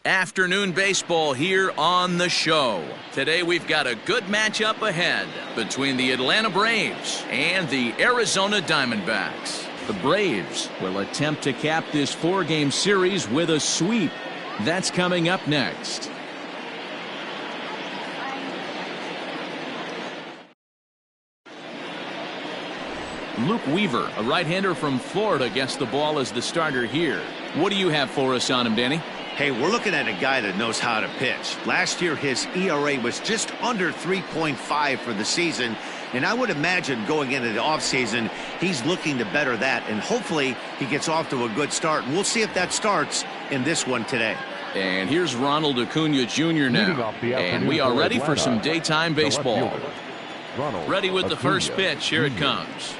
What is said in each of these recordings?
Afternoon baseball here on the show. Today we've got a good matchup ahead between the Atlanta Braves and the Arizona Diamondbacks. The Braves will attempt to cap this four-game series with a sweep. That's coming up next. Luke Weaver, a right-hander from Florida, gets the ball as the starter here. What do you have for us on him, Danny? Hey, we're looking at a guy that knows how to pitch. Last year, his ERA was just under 3.5 for the season, and I would imagine going into the offseason, he's looking to better that, and hopefully he gets off to a good start. And we'll see if that starts in this one today. And here's Ronald Acuna Jr. now, and we are ready for some daytime baseball. Ready with the first pitch. Here it comes.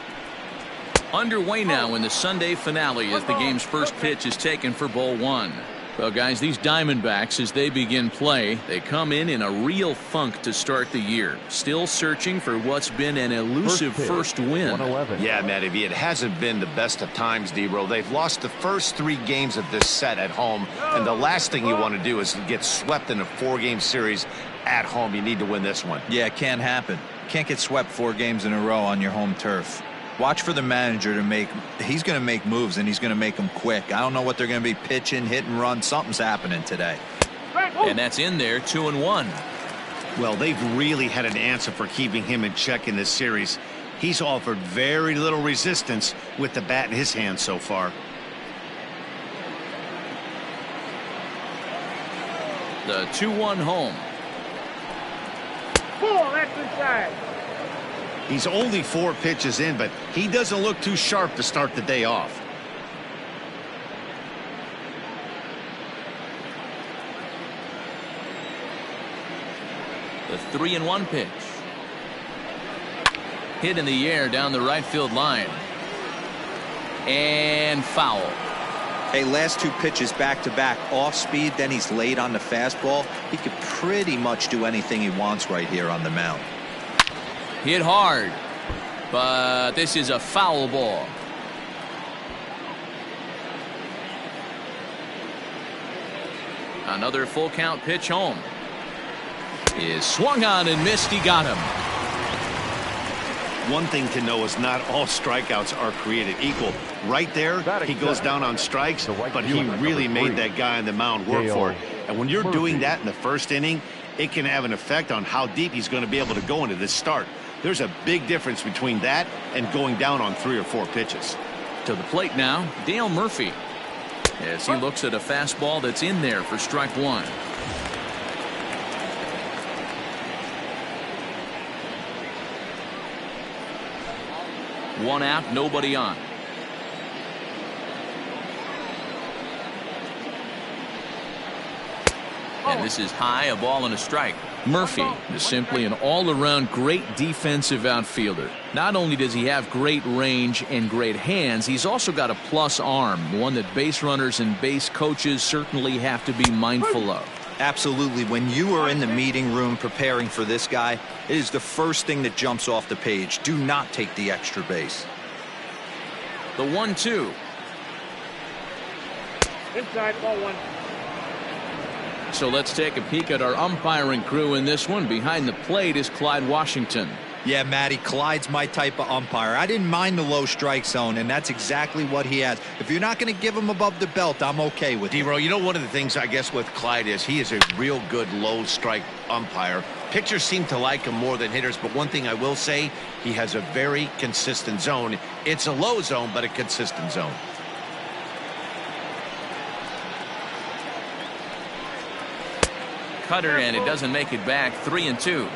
Underway now in the Sunday finale as the game's first pitch is taken for ball one. Well, guys, these Diamondbacks, as they begin play, they come in a real funk to start the year. Still searching for what's been an elusive first win. Yeah, Matty, it hasn't been the best of times, D-Row. They've lost the first 3 games of this set at home, and the last thing you want to do is get swept in a 4-game series at home. You need to win this one. Yeah, it can't happen. Can't get swept 4 games in a row on your home turf. Watch for the manager to he's going to make moves, and he's going to make them quick. I don't know what they're going to be pitching, hit and run. Something's happening today. And that's in there, 2-1. Well, they've really had an answer for keeping him in check in this series. He's offered very little resistance with the bat in his hand so far. The 2-1 home. That's inside. He's only 4 pitches in, but he doesn't look too sharp to start the day off. The 3-1 pitch. Hit in the air down the right field line. And foul. Hey, last 2 pitches back-to-back off speed, then he's late on the fastball. He could pretty much do anything he wants right here on the mound. Hit hard, but this is a foul ball. Another full count pitch home. Is swung on and missed. He got him. One thing to know is not all strikeouts are created equal. Right there, he goes down on strikes, but he really made that guy on the mound work for it. And when you're doing that in the first inning, it can have an effect on how deep he's going to be able to go into this start. There's a big difference between that and going down on 3 or 4 pitches. To the plate now, Dale Murphy, as he looks at a fastball that's in there for strike 1. One out, nobody on. And this is high, a ball and a strike. Murphy is simply an all-around great defensive outfielder. Not only does he have great range and great hands, he's also got a plus arm, one that base runners and base coaches certainly have to be mindful of. Absolutely. When you are in the meeting room preparing for this guy, it is the first thing that jumps off the page. Do not take the extra base. The 1-2. Inside, ball 1. So let's take a peek at our umpiring crew in this one. Behind the plate is Clyde Washington. Yeah, Matty, Clyde's my type of umpire. I didn't mind the low strike zone, and that's exactly what he has. If you're not going to give him above the belt, I'm okay with it. D-Row, you know, one of the things I guess with Clyde is he is a real good low strike umpire. Pitchers seem to like him more than hitters, but one thing I will say, he has a very consistent zone. It's a low zone, but a consistent zone. Cutter, and it doesn't make it back. 3-2.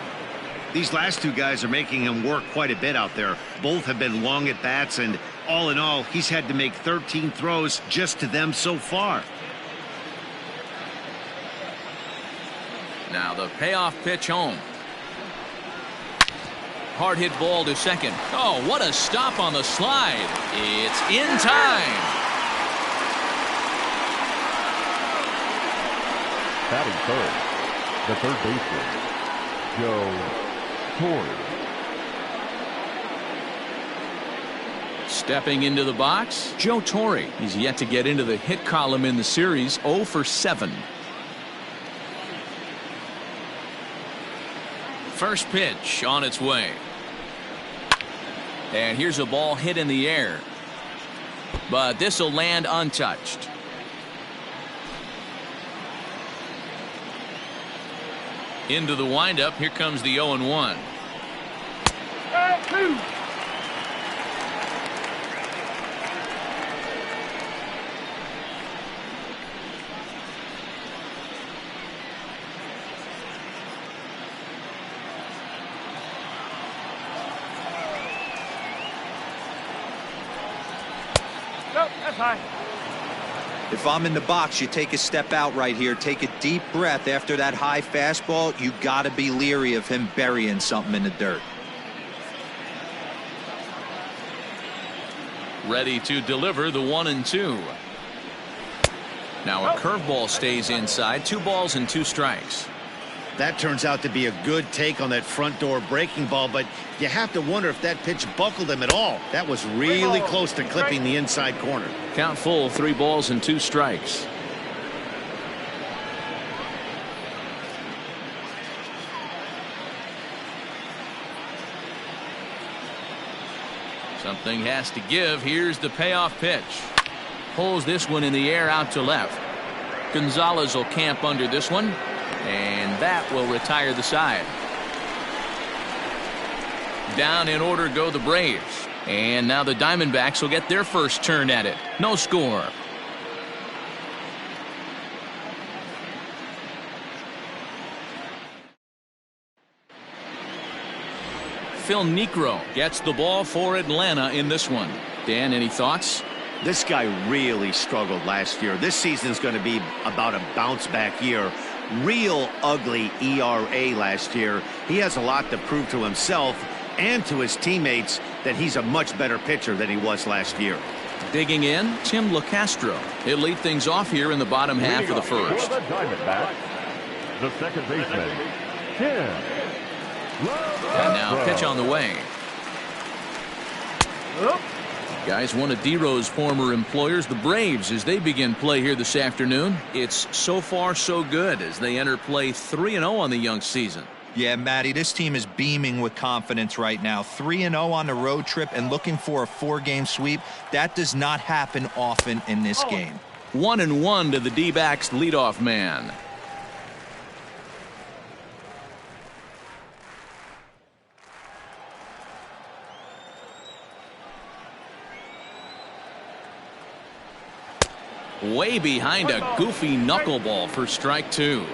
These last 2 guys are making him work quite a bit out there. Both have been long at bats, and all in all, he's had to make 13 throws just to them so far. Now the payoff pitch home. Hard hit ball to second. Oh, what a stop on the slide. It's in time. Batting third, the third baseman, Joe Torre. Stepping into the box, Joe Torre. He's yet to get into the hit column in the series, 0 for 7. First pitch on its way. And here's a ball hit in the air. But this will land untouched. Into the windup. Here comes the 0-1. If I'm in the box, you take a step out right here. Take a deep breath after that high fastball. You got to be leery of him burying something in the dirt. Ready to deliver the 1-2. Now a curveball stays inside. 2 balls and 2 strikes. That turns out to be a good take on that front door breaking ball, but you have to wonder if that pitch buckled him at all. That was really close to clipping the inside corner. Count full, 3 balls and 2 strikes. Something has to give. Here's the payoff pitch. Pulls this one in the air out to left. Gonzalez will camp under this one. And that will retire the side. Down in order go the Braves. And now the Diamondbacks will get their first turn at it. No score. Phil Niekro gets the ball for Atlanta in this one. Dan, any thoughts? This guy really struggled last year. This season's going to be about a bounce back year. Real ugly ERA last year. He has a lot to prove to himself and to his teammates that he's a much better pitcher than he was last year. Digging in, Tim LaCastro. He'll lead things off here in the bottom half of the first. For the Diamondbacks, the second baseman, Tim. And now pitch on the way. Guys, one of D-Row's former employers, the Braves, as they begin play here this afternoon. It's so far so good as they enter play 3-0 on the young season. Yeah, Matty, this team is beaming with confidence right now. 3-0 on the road trip and looking for a 4-game sweep. That does not happen often in this game. 1-1 to the D-backs leadoff man. Way behind a goofy knuckleball for strike 2.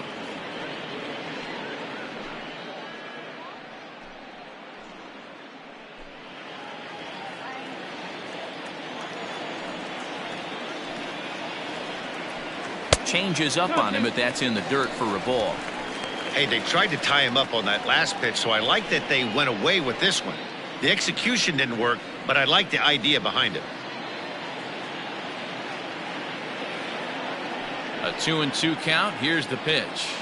Changes up on him, but that's in the dirt for a ball. Hey, they tried to tie him up on that last pitch, so I like that they went away with this one. The execution didn't work, but I like the idea behind it. A 2-2 count. Here's the pitch.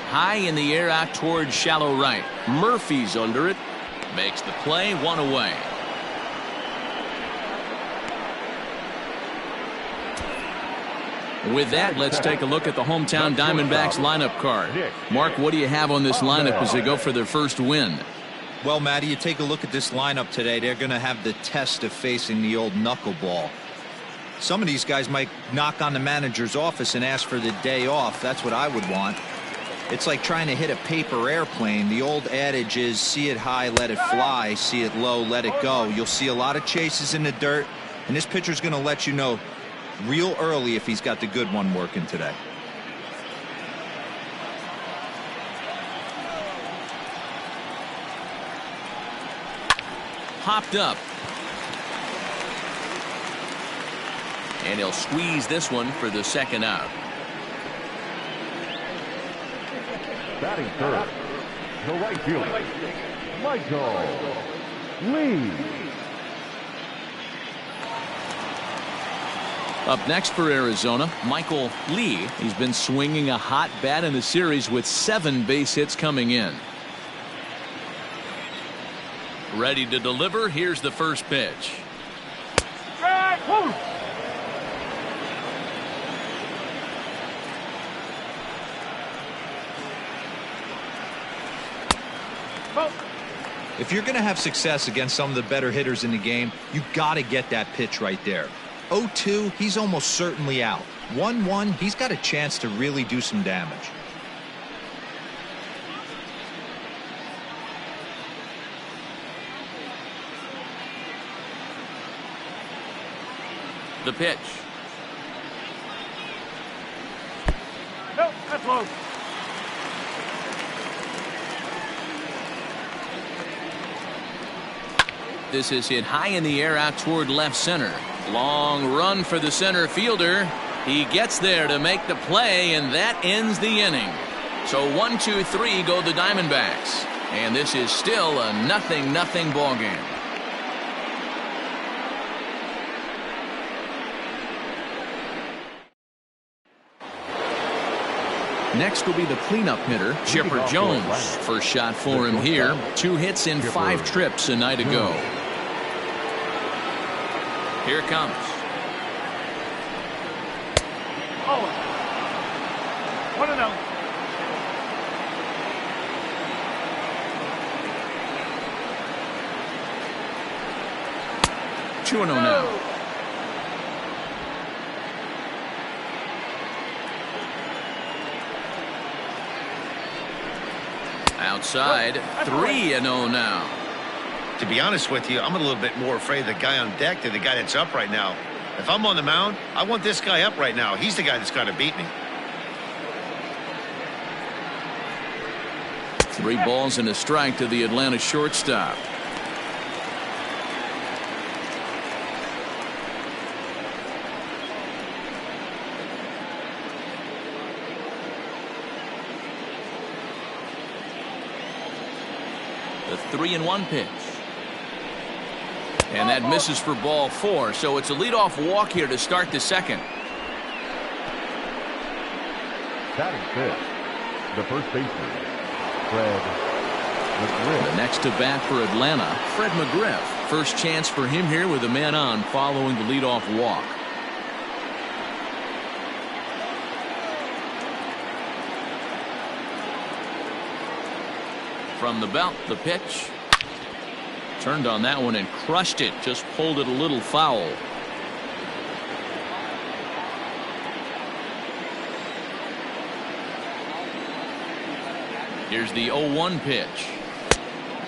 High in the air out towards shallow right. Murphy's under it. Makes the play. 1 away. With that, let's take a look at the hometown Diamondbacks lineup card. Mark, what do you have on this lineup as they go for their first win? Well, Matty, you take a look at this lineup today. They're going to have the test of facing the old knuckleball. Some of these guys might knock on the manager's office and ask for the day off. That's what I would want. It's like trying to hit a paper airplane. The old adage is see it high, let it fly. See it low, let it go. You'll see a lot of chases in the dirt, and this pitcher's going to let you know real early if he's got the good one working today. Hopped up. And he'll squeeze this one for the second out. Batting third, the right fielder, Michael Lee. Up next for Arizona, Michael Lee. He's been swinging a hot bat in the series with 7 base hits coming in. Ready to deliver. Here's the first pitch. If you're going to have success against some of the better hitters in the game, you got to get that pitch right there. 0-2, he's almost certainly out. 1-1, he's got a chance to really do some damage. The pitch. Nope, that's low. This is hit high in the air out toward left center. Long run for the center fielder. He gets there to make the play, and that ends the inning. So 1-2-3 go the Diamondbacks. And this is still a 0-0 ball game. Next will be the cleanup hitter, Chipper Jones. First shot for him here. 2 hits in 5 trips a night ago. Here it comes. Oh. 1-0. Two and 0 now. Outside, 3-0 now. To be honest with you, I'm a little bit more afraid of the guy on deck than the guy that's up right now. If I'm on the mound, I want this guy up right now. He's the guy that's got to beat me. 3 balls and a strike to the Atlanta shortstop. The 3-1 pitch. And that misses for ball 4, so it's a leadoff walk here to start the second. Batting fifth, the first baseman, Fred McGriff. The next to bat for Atlanta, Fred McGriff. First chance for him here with a man on following the leadoff walk. From the belt, the pitch. Turned on that one and crushed it. Just pulled it a little foul. Here's the 0-1 pitch.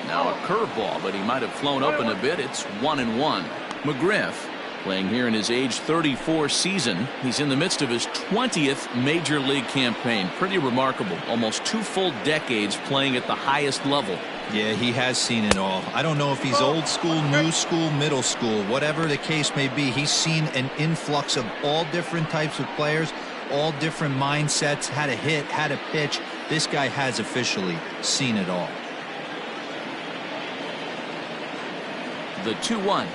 Now a curveball, but he might have flown up in a bit. It's 1-1. McGriff playing here in his age 34 season. He's in the midst of his 20th major league campaign. Pretty remarkable. Almost 2 full decades playing at the highest level. Yeah, he has seen it all. I don't know if he's old school, new school, middle school, whatever the case may be. He's seen an influx of all different types of players, all different mindsets, how to hit, how to pitch. This guy has officially seen it all. The 2-1.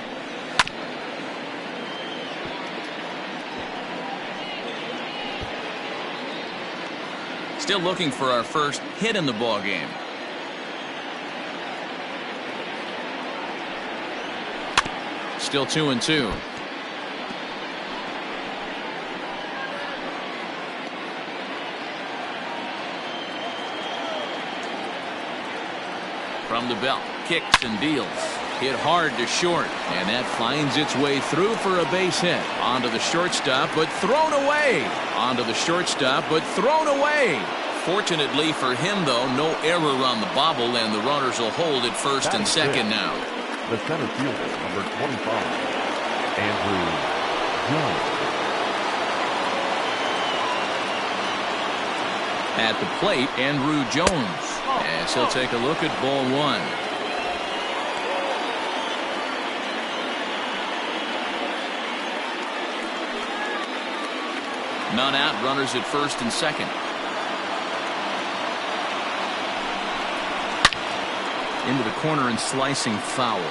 Still looking for our first hit in the ball game. Still 2-2. From the belt, kicks and deals. Hit hard to short, and that finds its way through for a base hit. Onto the shortstop, but thrown away. Onto the shortstop, but thrown away. Fortunately for him, though, no error on the bobble, and the runners will hold at first and second now. The center fielder, number 25, Andrew Jones. At the plate, Andrew Jones, as he'll take a look at ball 1. None out, runners at first and second. Into the corner and slicing foul.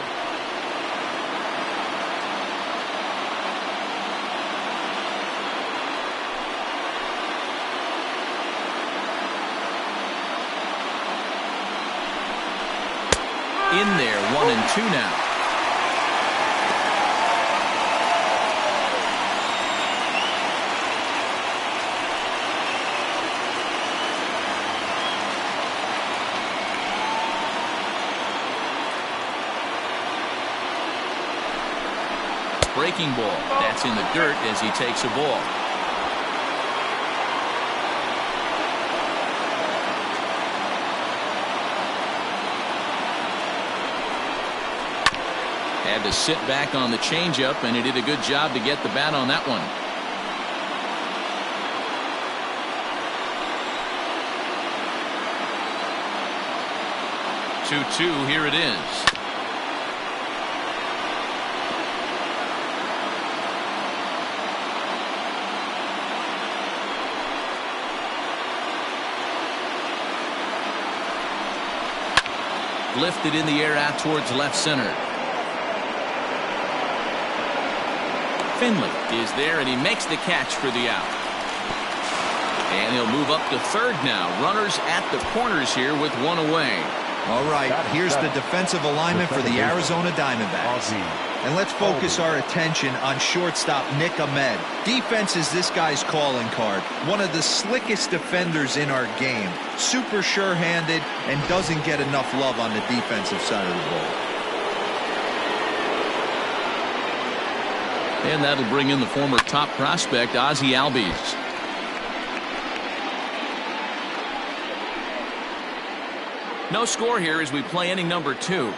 In there, 1-2 now. Breaking ball. That's in the dirt as he takes a ball. Had to sit back on the changeup, and he did a good job to get the bat on that one. 2-2, here it is. Lifted in the air out towards left center. Finley is there, and he makes the catch for the out. And he'll move up to third now. Runners at the corners here with one away. All right, here's the defensive alignment for the Arizona Diamondbacks. And let's focus our attention on shortstop Nick Ahmed. Defense is this guy's calling card. One of the slickest defenders in our game. Super sure-handed and doesn't get enough love on the defensive side of the ball. And that'll bring in the former top prospect, Ozzie Albies. No score here as we play inning number 2.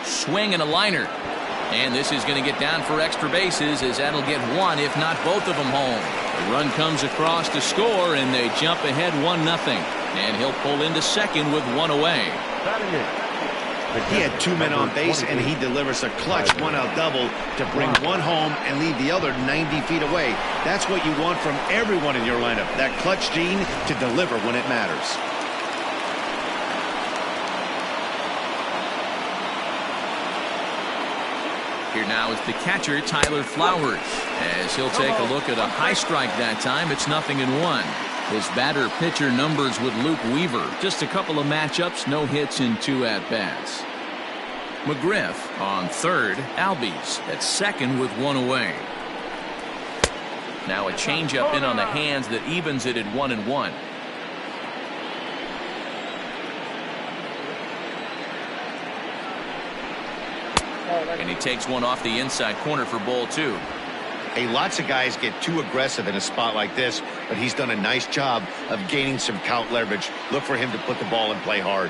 Swing and a liner. And this is going to get down for extra bases as that'll get one, if not both of them, home. The run comes across to score, and they jump ahead 1-0. And he'll pull into second with one away. He had 2 men on base, and he delivers a clutch one-out double to bring one home and leave the other 90 feet away. That's what you want from everyone in your lineup, that clutch gene to deliver when it matters. Here now is the catcher, Tyler Flowers, as he'll take a look at a high strike that time. It's 0-1. His batter-pitcher numbers with Luke Weaver. Just a couple of matchups, no hits in 2 at-bats. McGriff on third, Albies at second with one away. Now a changeup in on the hands that evens it at 1-1. And he takes one off the inside corner for ball 2. Hey, lots of guys get too aggressive in a spot like this, but he's done a nice job of gaining some count leverage. Look for him to put the ball in play hard.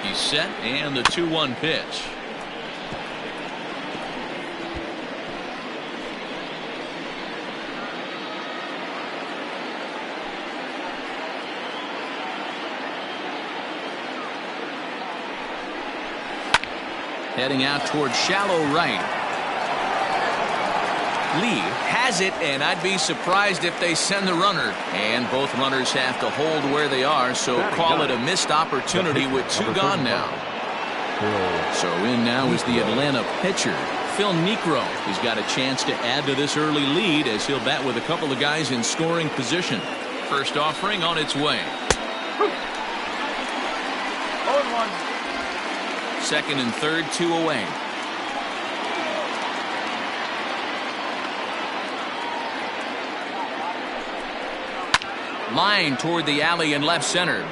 He's set, and the 2-1 pitch. Heading out towards shallow right. Lee has it, and I'd be surprised if they send the runner. And both runners have to hold where they are, so call it a missed opportunity with 2 gone now. So in now is the Atlanta pitcher, Phil Niekro. He's got a chance to add to this early lead as he'll bat with a couple of guys in scoring position. First offering on its way. 0-1. Second and third, 2 away. Line toward the alley in left center.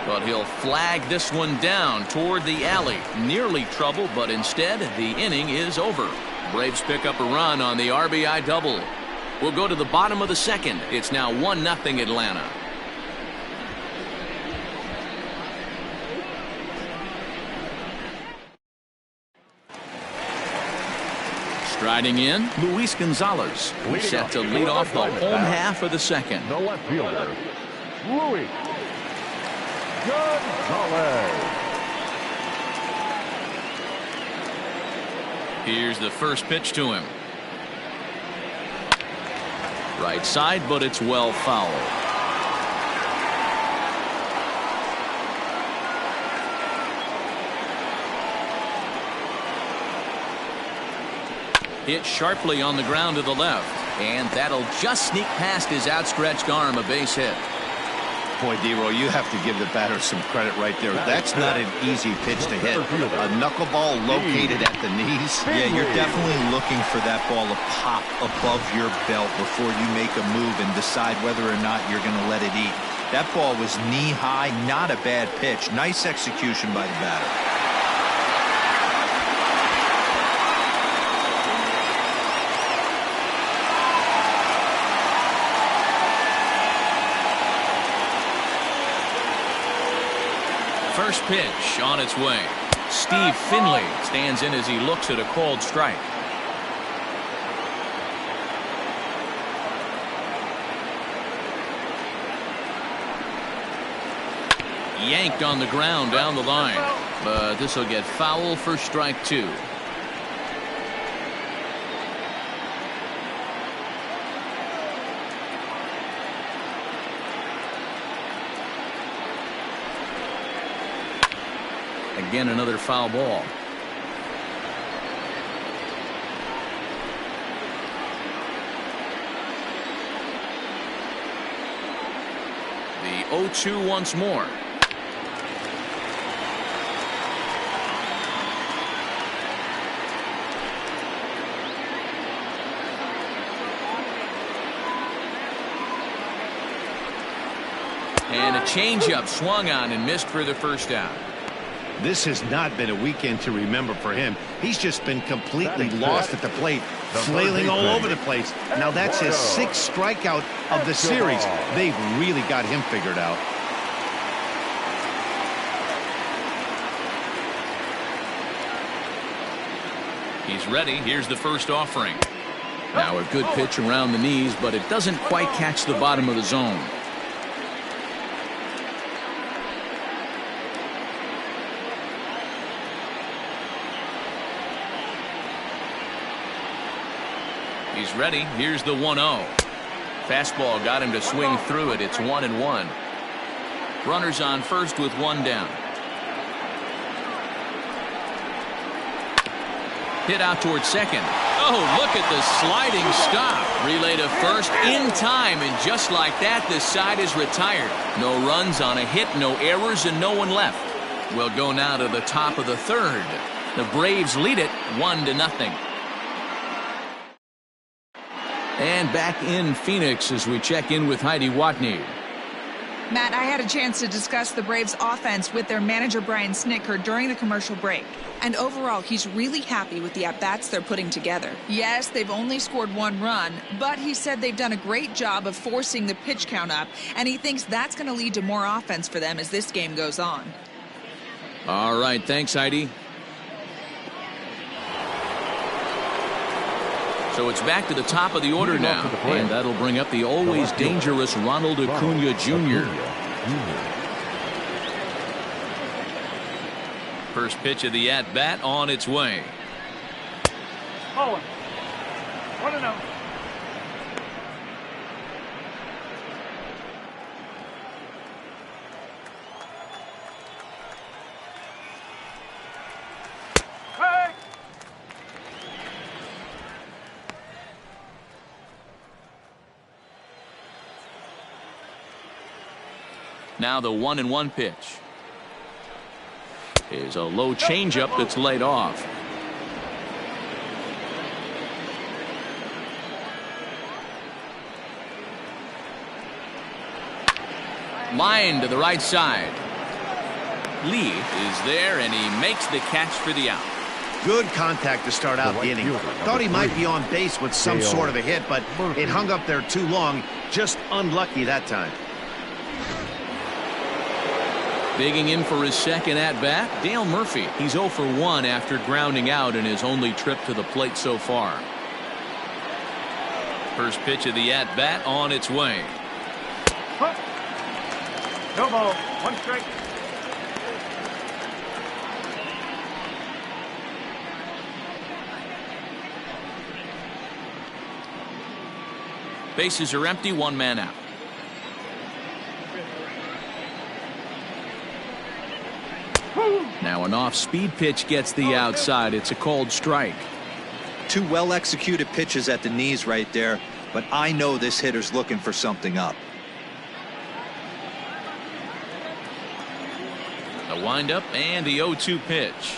But he'll flag this one down toward the alley. Nearly trouble, but instead the inning is over. Braves pick up a run on the RBI double. We'll go to the bottom of the second. It's now 1-0 Atlanta. Striding in, Luis Gonzalez, who's set to lead off the home half of the second. The left fielder, Luis Gonzalez. Here's the first pitch to him. Right side, but it's well fouled. Hit sharply on the ground to the left, and that'll just sneak past his outstretched arm, a base hit. Boy, D-Roll, you have to give the batter some credit right there. That's not an easy pitch to hit. A knuckleball located at the knees. Yeah, you're definitely looking for that ball to pop above your belt before you make a move and decide whether or not you're going to let it eat. That ball was knee-high, not a bad pitch. Nice execution by the batter. First pitch on its way. Steve Finley stands in as he looks at a called strike. Yanked on the ground down the line, but this will get foul for strike two. Again, another foul ball. The 0-2 once more. And a changeup swung on and missed for the first out. This has not been a weekend to remember for him. He's just been completely lost at the plate, flailing all over the place. Now that's his 6th strikeout of the series. They've really got him figured out. He's ready. Here's the first offering. Now a good pitch around the knees, but it doesn't quite catch the bottom of the zone. He's ready. Here's the 1-0. Fastball got him to swing through it. It's 1-1. Runners on first with one down. Hit out towards second. Oh, look at the sliding stop. Relay to first in time, and just like that, this side is retired. No runs on a hit, no errors, and no one left. We'll go now to the top of the third. The Braves lead it 1-0. And back in Phoenix as we check in with Heidi Watney. Matt, I had a chance to discuss the Braves offense with their manager Brian Snitker during the commercial break. And overall, he's really happy with the at-bats they're putting together. Yes, they've only scored 1 run, but he said they've done a great job of forcing the pitch count up, and he thinks that's going to lead to more offense for them as this game goes on. All right, thanks, Heidi. So it's back to the top of the order now, and that'll bring up the always dangerous Ronald Acuna Jr. First pitch of the at-bat on its way. Oh, 1-0. Now the 1-1 pitch is a low changeup that's laid off. Line to the right side. Lee is there, and he makes the catch for the out. Good contact to start out the inning. Thought he might be on base with some sort of a hit, but it hung up there too long. Just unlucky that time. Digging in for his second at-bat, Dale Murphy. He's 0 for 1 after grounding out in his only trip to the plate so far. First pitch of the at-bat on its way. No ball. 1 strike. Bases are empty, 1 man out. Now an off-speed pitch gets the outside. It's a called strike. 2 well-executed pitches at the knees right there, but I know this hitter's looking for something up. The windup and the 0-2 pitch.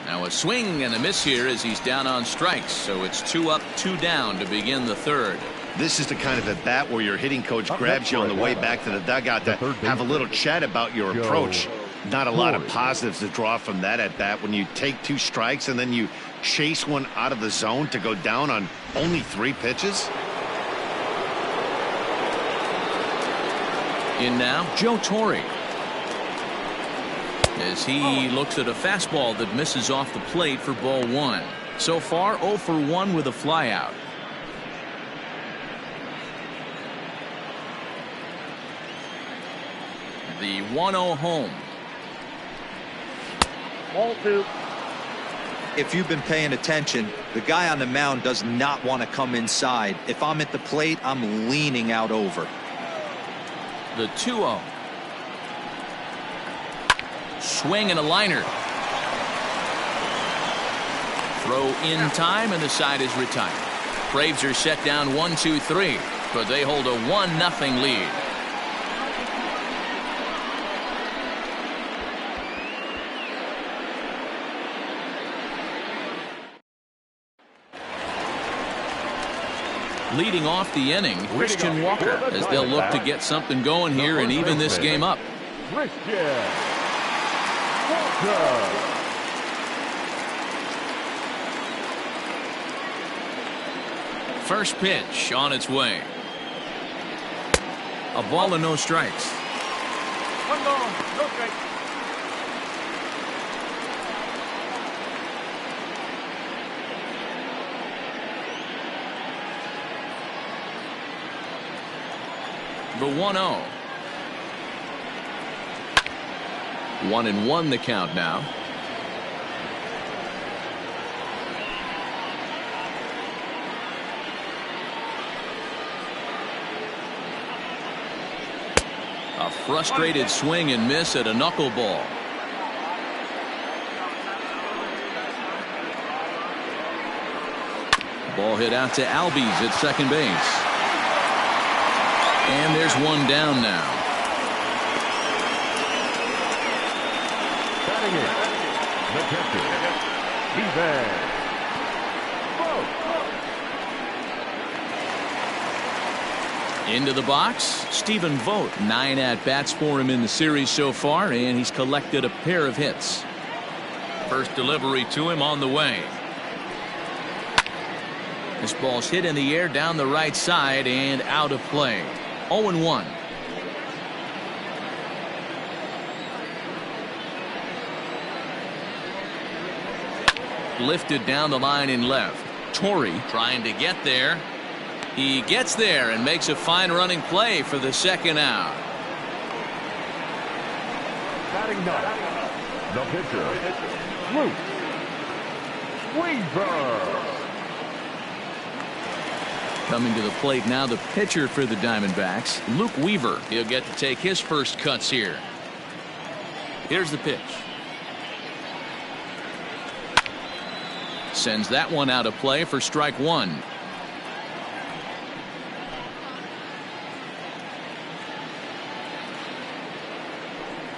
Now a swing and a miss here as he's down on strikes, so it's 2 up, 2 down to begin the third. This is the kind of at bat where your hitting coach grabs you on the way back to the dugout to have a little chat about your approach. Not a lot of positives to draw from that at bat when you take 2 strikes and then you chase one out of the zone to go down on only 3 pitches. In now, Joe Torre. As he looks at a fastball that misses off the plate for ball 1. So far 0 for 1 with a flyout. The 1-0 home. Ball 2. If you've been paying attention, the guy on the mound does not want to come inside. If I'm at the plate, I'm leaning out over. The 2-0. Swing and a liner. Throw in time, and the side is retired. Braves are set down 1-2-3, but they hold a 1-0 lead. Leading off the inning, Christian Walker, as they'll look to get something going here and even this game up. First pitch on its way. A ball and no strikes. 1 ball, no strike. The 1-0. 1-1 the count now. A frustrated swing and miss at a knuckleball. Ball hit out to Albies at second base. And there's one down now. Batting it, the catcher, Into the box, Stephen Vogt. 9 at-bats for him in the series so far, and he's collected a pair of hits. First delivery to him on the way. This ball's hit in the air down the right side and out of play. 0-1. Lifted down the line in left. Torre trying to get there. He gets there and makes a fine running play for the second out. batting ninth, the pitcher, Luke Weaver. Coming to the plate now, the pitcher for the Diamondbacks, Luke Weaver. He'll get to take his first cuts here. Here's the pitch. Sends that one out of play for strike one.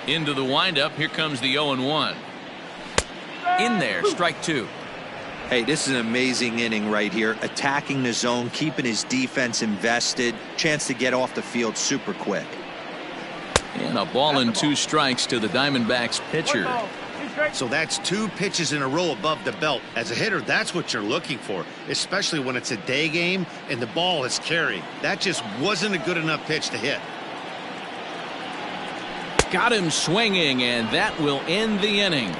Into the windup. Here comes the 0-1. In there, strike two. Hey, this is an amazing inning right here. Attacking the zone, keeping his defense invested. Chance to get off the field super quick. And a ball and two strikes to the Diamondbacks pitcher. So that's two pitches in a row above the belt. As a hitter, that's what you're looking for, especially when it's a day game and the ball is carried. That just wasn't a good enough pitch to hit. Got him swinging, and that will end the inning.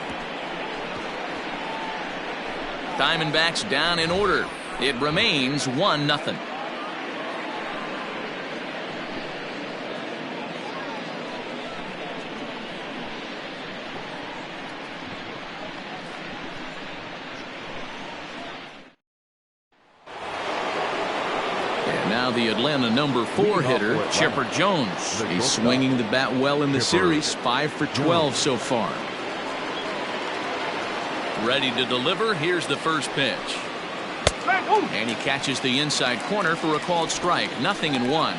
Diamondbacks down in order. It remains 1-0. And now the Atlanta number 4 hitter, Chipper Jones. He's swinging the bat well in the series, 5 for 12 so far. Ready to deliver. Here's the first pitch. And he catches the inside corner for a called strike. 0-1.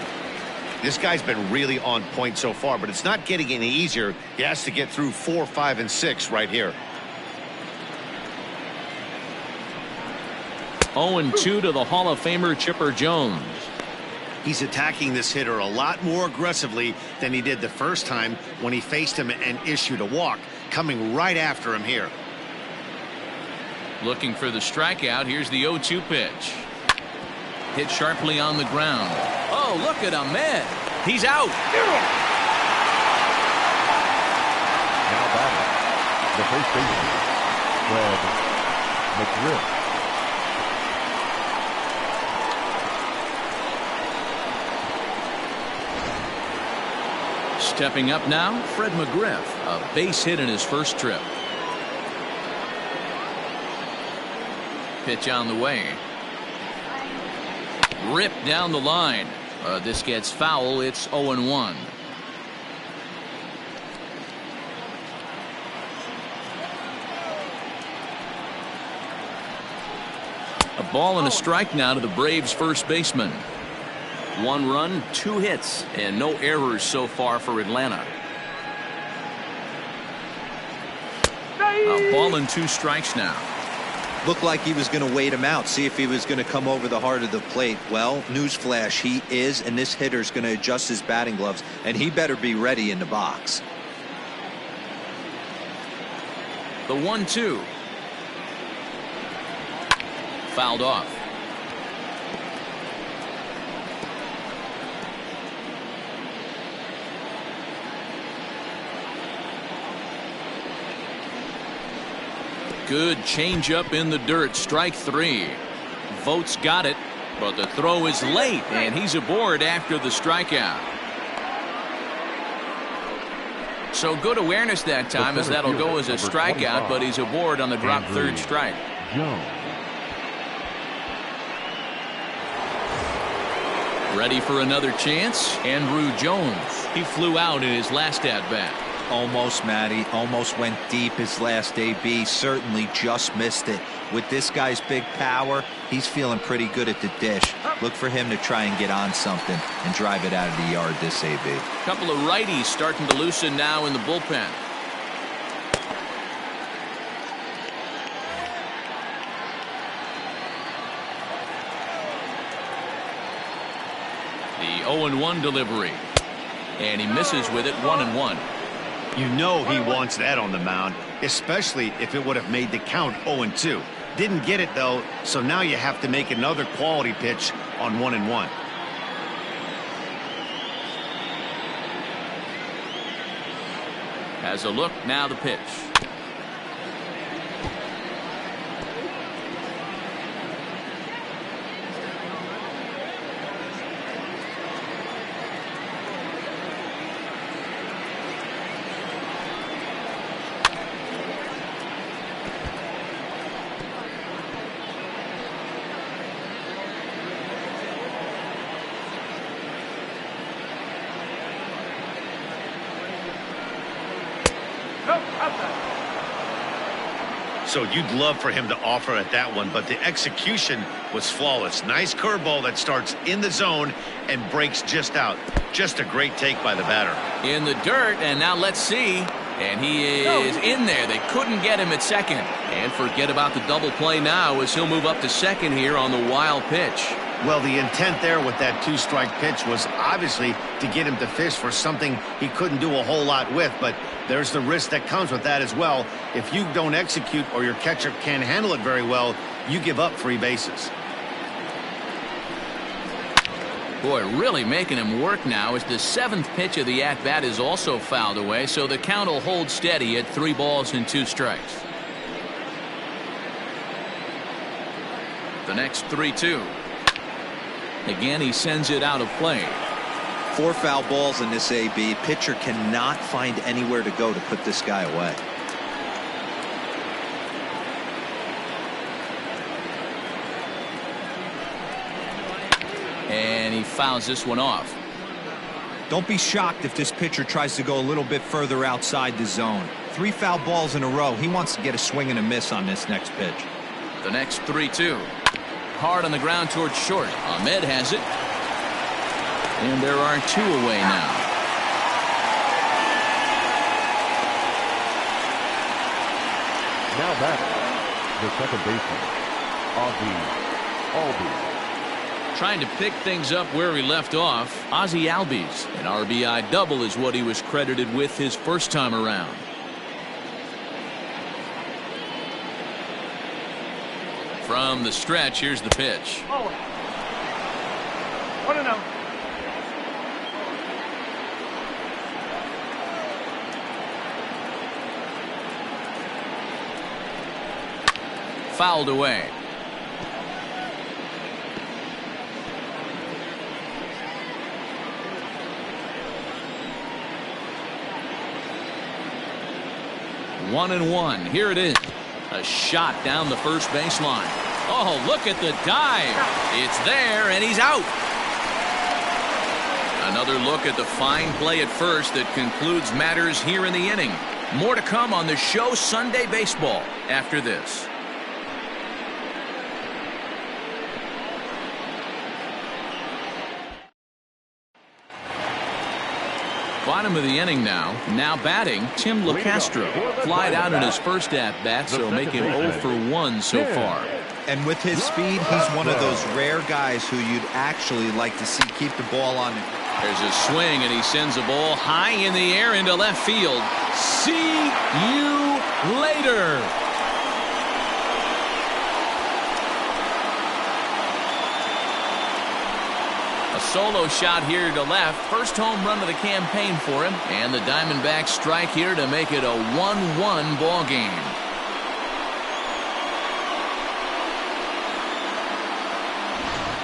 This guy's been really on point so far, but it's not getting any easier. He has to get through 4, 5, and 6 right here. 0-2 to the Hall of Famer Chipper Jones. He's attacking this hitter a lot more aggressively than he did the first time when he faced him and issued a walk, coming right after him here. Looking for the strikeout. Here's the 0-2 pitch. Hit sharply on the ground. Oh, look at Ahmed. He's out. Now batting, the first baseman, Fred McGriff. Stepping up now, Fred McGriff, a base hit in his first trip. Pitch on the way. Ripped down the line. This gets foul. It's 0-1. A ball and a strike now to the Braves' first baseman. 1 run, 2 hits, and no errors so far for Atlanta. A ball and 2 strikes now. Looked like he was going to wait him out, see if he was going to come over the heart of the plate. Well, newsflash, he is, and this hitter's going to adjust his batting gloves, and he better be ready in the box. The 1-2. Fouled off. Good changeup in the dirt. Strike 3. Vogt's got it, but the throw is late, and he's aboard after the strikeout. So good awareness that time, as that'll go as a strikeout, but he's aboard on the drop third strike. Ready for another chance, Andrew Jones. He flew out in his last at-bat. Almost, Matty. Almost went deep his last AB. Certainly just missed it. With this guy's big power, he's feeling pretty good at the dish. Look for him to try and get on something and drive it out of the yard this AB. Couple of righties starting to loosen now in the bullpen. The 0-1 delivery. And he misses with it. 1-1. You know he wants that on the mound, especially if it would have made the count 0-2. Didn't get it, though, so now you have to make another quality pitch on 1-1. Has a look, now the pitch. So you'd love for him to offer at that one, but the execution was flawless. Nice curveball that starts in the zone and breaks just out. Just a great take by the batter. In the dirt, and now let's see. And he is in there. They couldn't get him at second. And forget about the double play now, as he'll move up to second here on the wild pitch. Well, the intent there with that 2-strike pitch was obviously to get him to fish for something he couldn't do a whole lot with, but there's the risk that comes with that as well. If you don't execute or your catcher can't handle it very well, you give up free bases. Boy, really making him work now, as the 7th pitch of the at-bat is also fouled away, so the count will hold steady at 3 balls and 2 strikes. The next 3-2. Again, he sends it out of play. 4 foul balls in this AB. Pitcher cannot find anywhere to go to put this guy away. And he fouls this one off. Don't be shocked if this pitcher tries to go a little bit further outside the zone. 3 foul balls in a row. He wants to get a swing and a miss on this next pitch. The next 3-2. Hard on the ground towards short. Ahmed has it. And there are 2 away now. Now batting, the second baseman, Ozzie Albies. Trying to pick things up where he left off, Ozzie Albies. An RBI double is what he was credited with his first time around. From the stretch, here's the pitch. Oh. 1-0. Fouled away. One and one. Here it is. A shot down the first baseline. Oh, look at the dive. It's there, and he's out. Another look at the fine play at first that concludes matters here in the inning. More to come on the show Sunday Baseball after this. Bottom of the inning now. Now batting, Tim LeCastro. Flied out in his first at-bat, so make him 0 for 1 so far. And with his speed, he's one of those rare guys who you'd actually like to see keep the ball on him. There's a swing, and he sends a ball high in the air into left field. See you later. A solo shot here to left. First home run of the campaign for him. And the Diamondbacks strike here to make it a 1-1 ball game.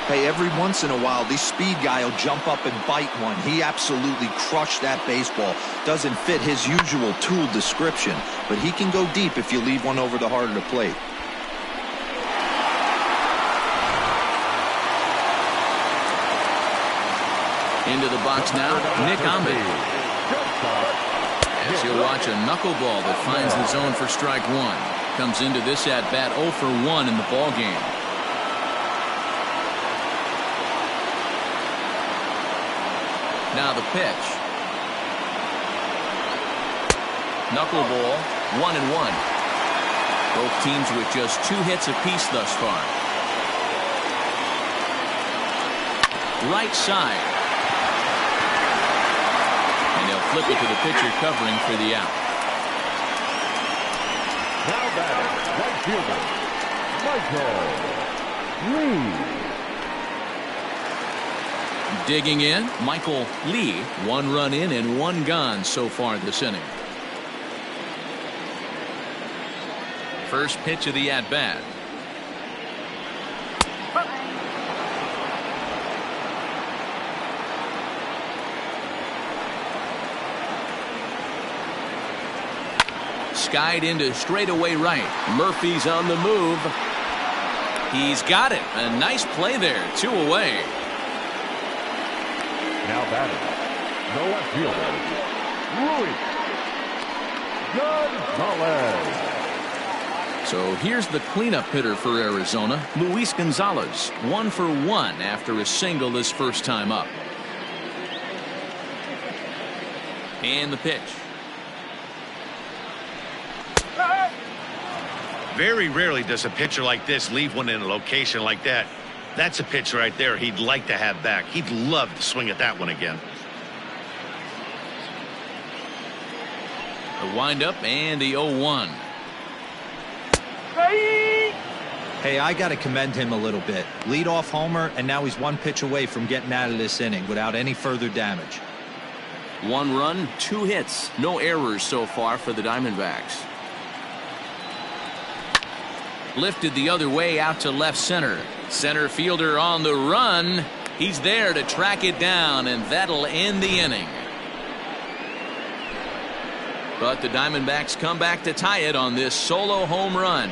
Hey, every once in a while, this speed guy will jump up and bite one. He absolutely crushed that baseball. Doesn't fit his usual tool description, but he can go deep if you leave one over the heart of the plate. Into the box now, Nick Ahmed. As you'll watch a knuckleball that finds the zone for strike one. Comes into this at-bat 0 for 1 in the ball game. Now the pitch. Knuckleball, 1-1. Both teams with just 2 hits apiece thus far. Right side. And they'll flip it to the pitcher covering for the out. Now batting, right fielder, Michael Lee. Digging in, Michael Lee. 1 run in and 1 gone so far this inning. First pitch of the at-bat. Skied into straightaway right. Murphy's on the move. He's got it. A nice play there. 2 away. Now batting, the left fielder, Luis Gonzalez. So here's the cleanup hitter for Arizona, Luis Gonzalez. 1 for 1 after a single his first time up. And the pitch. Very rarely does a pitcher like this leave one in a location like that. That's a pitch right there he'd like to have back. He'd love to swing at that one again. The windup and the 0-1. Hey, I got to commend him a little bit. Leadoff homer, and now he's 1 pitch away from getting out of this inning without any further damage. 1 run, 2 hits. No errors so far for the Diamondbacks. Lifted the other way out to left center. Center fielder on the run. He's there to track it down, and that'll end the inning. But the Diamondbacks come back to tie it on this solo home run.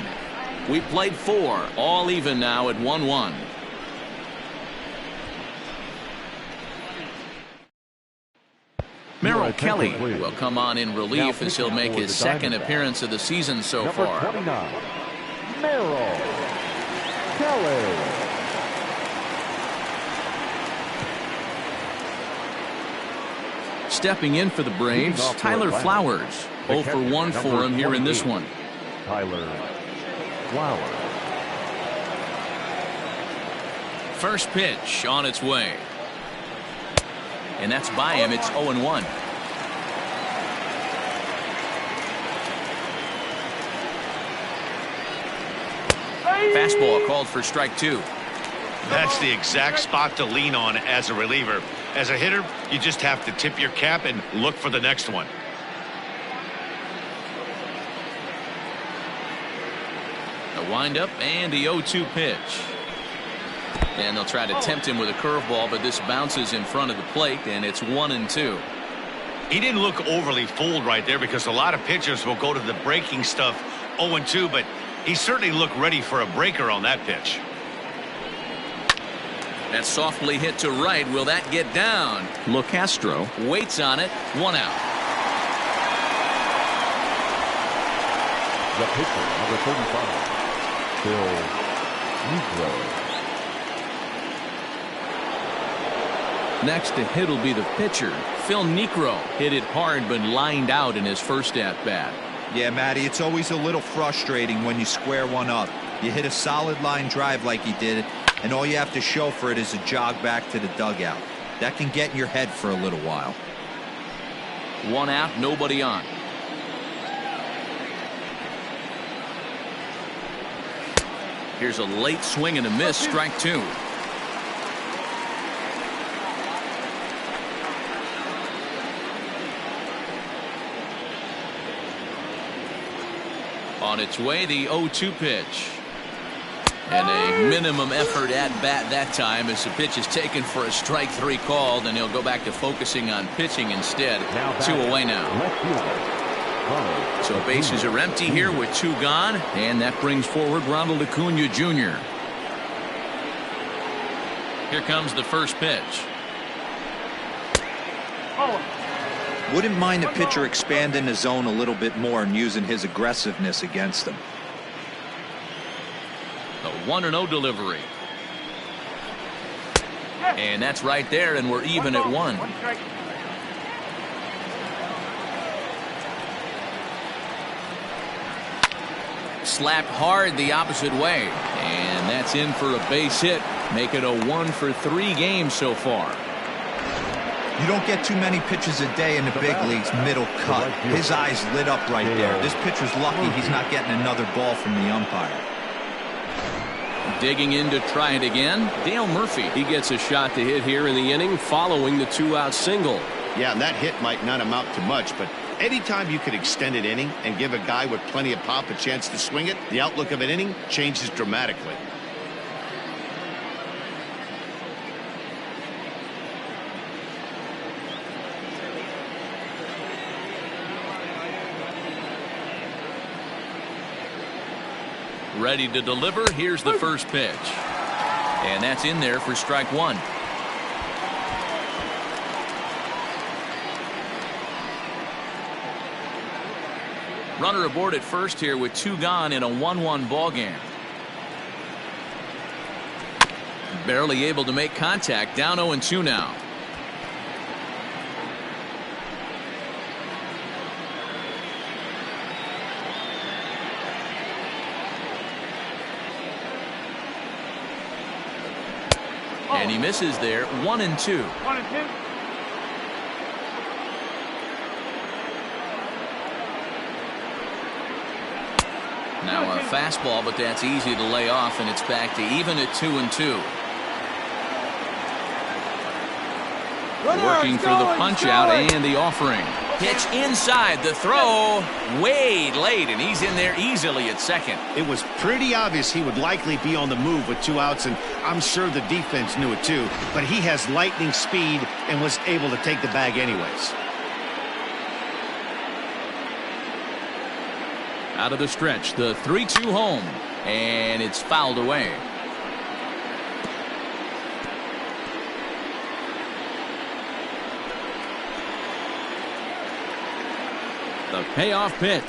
We played 4, all even now at 1-1. Merrill Kelly will come on in relief as he'll make his 2nd appearance of the season so far. 29, Merrill Kelly. Stepping in for the Braves, Tyler Flowers. 0 for 1 for him here in this one. Tyler Flowers. First pitch on its way. And that's by him. It's 0-1. Fastball called for strike 2. That's the exact spot to lean on as a reliever. As a hitter, you just have to tip your cap and look for the next one. A windup and the 0-2 pitch. And they'll try to tempt him with a curveball, but this bounces in front of the plate, and it's 1-2. He didn't look overly fooled right there because a lot of pitchers will go to the breaking stuff 0-2, but he certainly looked ready for a breaker on that pitch. That's softly hit to right. Will that get down? LeCastro waits on it. 1 out. The pitcher, number 35, Phil Negro. Next to hit will be the pitcher, Phil Negro. Hit it hard but lined out in his first at-bat. Yeah, Matty, it's always a little frustrating when you square one up. You hit a solid line drive like he did, and all you have to show for it is a jog back to the dugout. That can get in your head for a little while. 1 out, nobody on. Here's a late swing and a miss, strike 2. On its way, the 0-2 pitch. And a minimum effort at bat that time as the pitch is taken for a strike 3 call. Then he'll go back to focusing on pitching instead. 2 away now. So bases are empty here with 2 gone. And that brings forward Ronald Acuna Jr. Here comes the first pitch. Wouldn't mind the pitcher expanding the zone a little bit more and using his aggressiveness against them. A 1-0 delivery. And that's right there, and we're even at 1. Slapped hard the opposite way. And that's in for a base hit. Make it a 1-for-3 game so far. You don't get too many pitches a day in the big leagues middle cut. His eyes lit up right there. This pitcher's lucky he's not getting another ball from the umpire. Digging in to try it again, Dale Murphy. He gets a shot to hit here in the inning following the 2-out single. Yeah, and that hit might not amount to much, but anytime you could extend an inning and give a guy with plenty of pop a chance to swing it, the outlook of an inning changes dramatically. Ready to deliver. Here's the first pitch. And that's in there for strike 1. Runner aboard at first here with 2 gone in a 1-1 ball game. Barely able to make contact. Down 0-2 now. And he misses there. 1-2. 1-2. Now a fastball, but that's easy to lay off, and it's back to even at 2-2. Working for the punch out and the offering. Pitch inside, the throw way late, and he's in there easily at second. It was pretty obvious he would likely be on the move with 2 outs, and I'm sure the defense knew it too, but he has lightning speed and was able to take the bag anyways. Out of the stretch, the 3-2 home, and it's fouled away. The payoff pitch.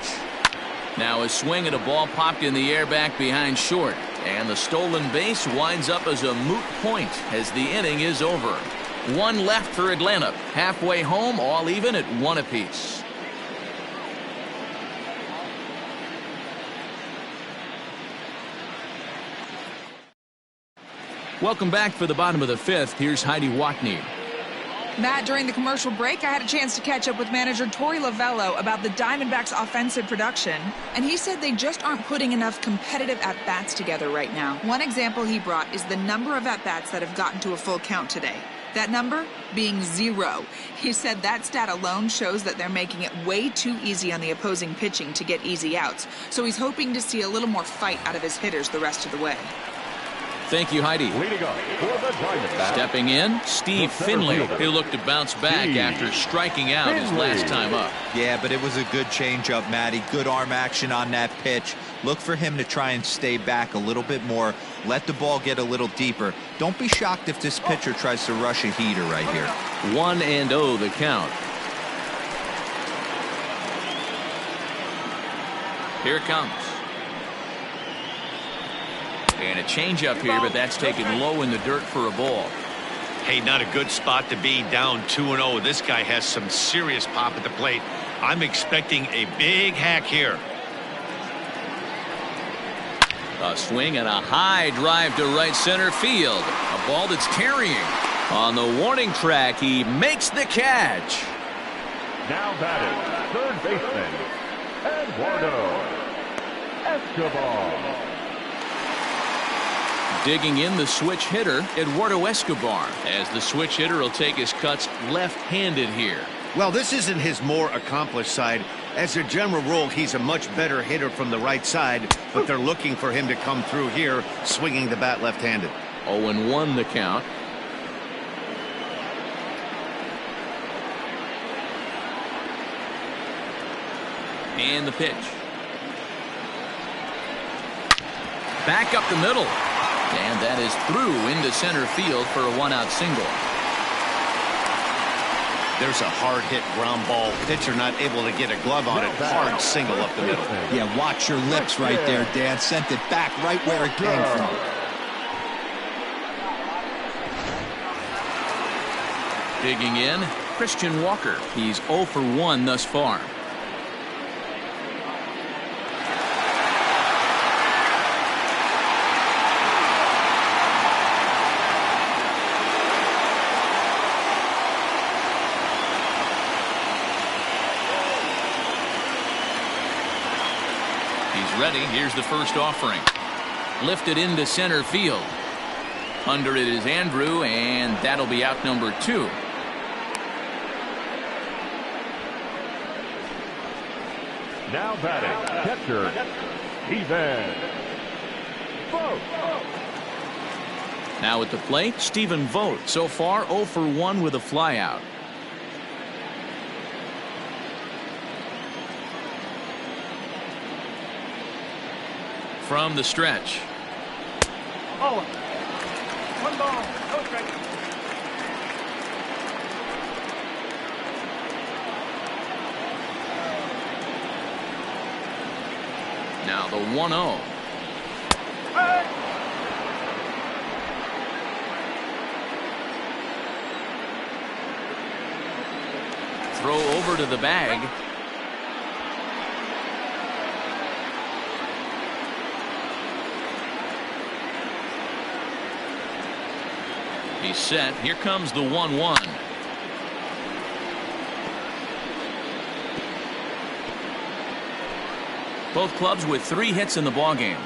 Now a swing at a ball popped in the air back behind short. And the stolen base winds up as a moot point as the inning is over. 1 left for Atlanta. Halfway home, all even at 1 apiece. Welcome back for the bottom of the fifth. Here's Heidi Watney. Matt, during the commercial break, I had a chance to catch up with manager Torey Lovello about the Diamondbacks' offensive production, and he said they just aren't putting enough competitive at-bats together right now. One example he brought is the number of at-bats that have gotten to a full count today. That number being 0. He said that stat alone shows that they're making it way too easy on the opposing pitching to get easy outs, so he's hoping to see a little more fight out of his hitters the rest of the way. Thank you, Heidi. Leading up for the Diamondbacks. Stepping in, Steve Finley, who looked to bounce back after striking out his last time up. Yeah, but it was a good changeup, Matty. Good arm action on that pitch. Look for him to try and stay back a little bit more. Let the ball get a little deeper. Don't be shocked if this pitcher tries to rush a heater right here. 1-0 the count. Here it comes. And a changeup here, but that's taken low in the dirt for a ball. Hey, not a good spot to be, down 2-0. This guy has some serious pop at the plate. I'm expecting a big hack here. A swing and a high drive to right center field. A ball that's carrying. On the warning track, he makes the catch. Now batting, third baseman, Eduardo Escobar. Digging in the switch hitter, Eduardo Escobar, as the switch hitter will take his cuts left-handed here. Well, this isn't his more accomplished side. As a general rule, he's a much better hitter from the right side, but they're looking for him to come through here, swinging the bat left-handed. 0-1 the count. And the pitch. Back up the middle. And that is through into center field for a one-out single. There's a hard hit ground ball. Pitcher not able to get a glove on it. Hard single up the middle. Yeah, watch your lips right there, Dan. Sent it back right where it came from. Digging in, Christian Walker. He's 0 for 1 thus far. Ready. Here's the first offering. Lifted into center field. Under it is Andrew, and that'll be out number 2. Now batting, catcher, Stephen Vogt. Now at the plate, Stephen Vogt. So far 0 for 1 with a flyout. From the stretch. Oh, 1 ball, no strike. Now the 1-0. Hey! Throw over to the bag. He's set. Here comes the 1-1. Both clubs with 3 hits in the ballgame.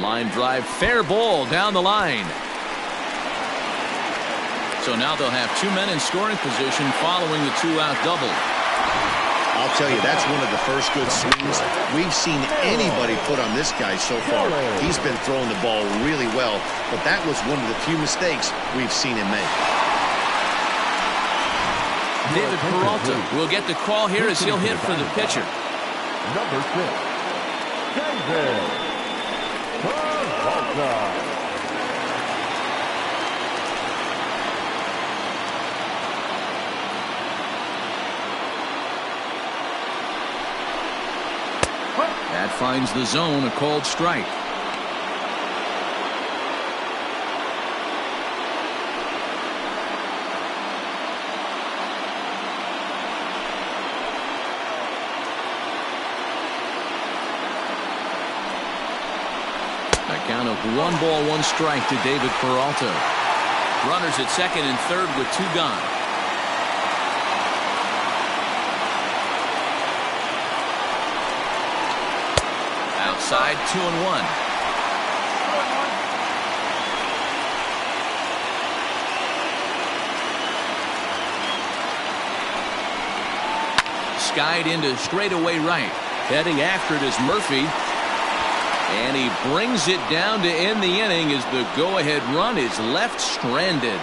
Line drive, fair ball down the line. So now they'll have 2 men in scoring position following the 2-out double. I'll tell you, that's one of the first good swings we've seen anybody put on this guy so far. He's been throwing the ball really well, but that was one of the few mistakes we've seen him make. David Peralta will get the call here as he'll hit for the pitcher. Number 6, David Peralta. That finds the zone, a called strike. count of 1-1 strike to David Peralta. Runners at second and third with 2 gone. Outside, 2-1. Skied into straightaway right. Heading after it is Murphy. And he brings it down to end the inning as the go-ahead run is left stranded.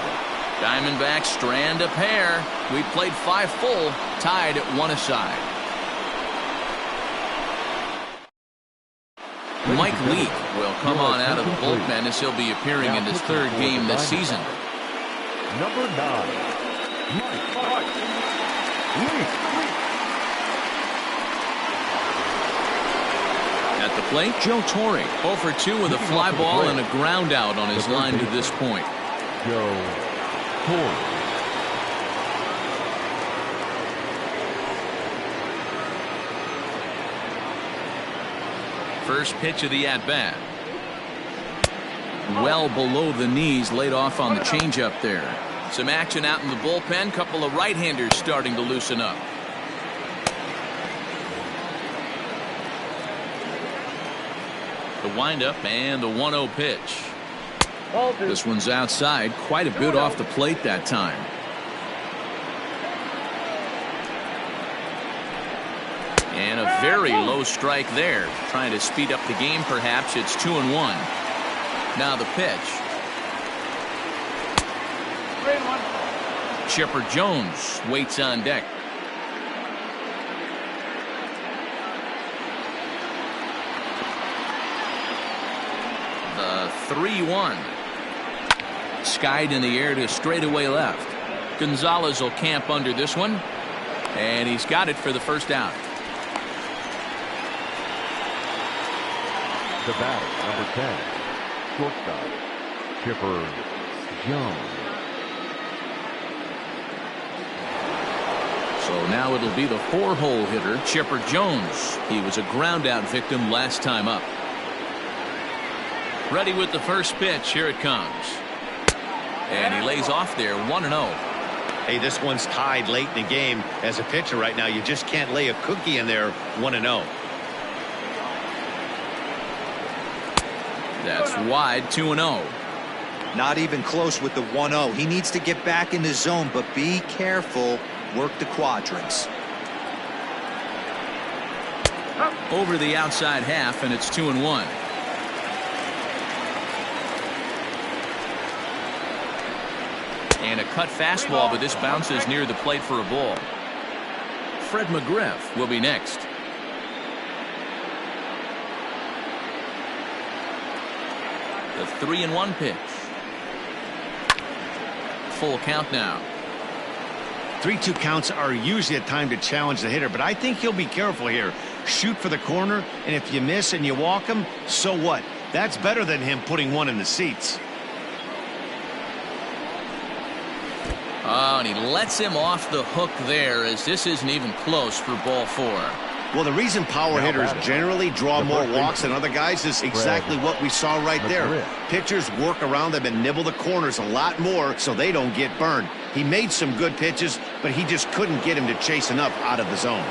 Diamondbacks strand a pair. We played 5 full, tied at 1 aside. Mike Leake will come on out of the bullpen as he'll be appearing in his 3rd game this season. Number 9, Mike Leake. At the plate, Joe Torre, 0 for 2 with a fly ball and a ground out on his line to this point. Joe Torre. First pitch of the at-bat. Well below the knees, laid off on the changeup there. Some action out in the bullpen. Couple of right-handers starting to loosen up. The windup and the 1-0 pitch. This one's outside, quite a bit off the plate that time. And a very low strike there. Trying to speed up the game perhaps. It's 2-1. Now the pitch. Chipper Jones waits on deck. The 3-1. Skied in the air to straightaway left. Gonzalez will camp under this one. And he's got it for the first out. The batter, number 10, shortstop, Chipper Jones. So now it'll be the 4-hole hitter, Chipper Jones. He was a ground-out victim last time up. Ready with the first pitch. Here it comes. And he lays off there, 1-0. Hey, this one's tied late in the game. As a pitcher right now, you just can't lay a cookie in there, 1-0. That's wide, 2-0. Not even close with the 1-0. He needs to get back in the zone, but be careful. Work the quadrants. Over the outside half, and it's 2-1. And a cut fastball, but this bounces near the plate for a ball. Fred McGriff will be next. The 3-1 pitch. Full count now. 3-2 counts are usually a time to challenge the hitter, but I think he'll be careful here. Shoot for the corner, and if you miss and you walk him, so what? That's better than him putting one in the seats. Oh, and he lets him off the hook there, as this isn't even close for ball 4. Well, the reason power hitters generally draw more walks than other guys is exactly what we saw right there. Pitchers work around them and nibble the corners a lot more so they don't get burned. He made some good pitches, but he just couldn't get him to chase enough out of the zone.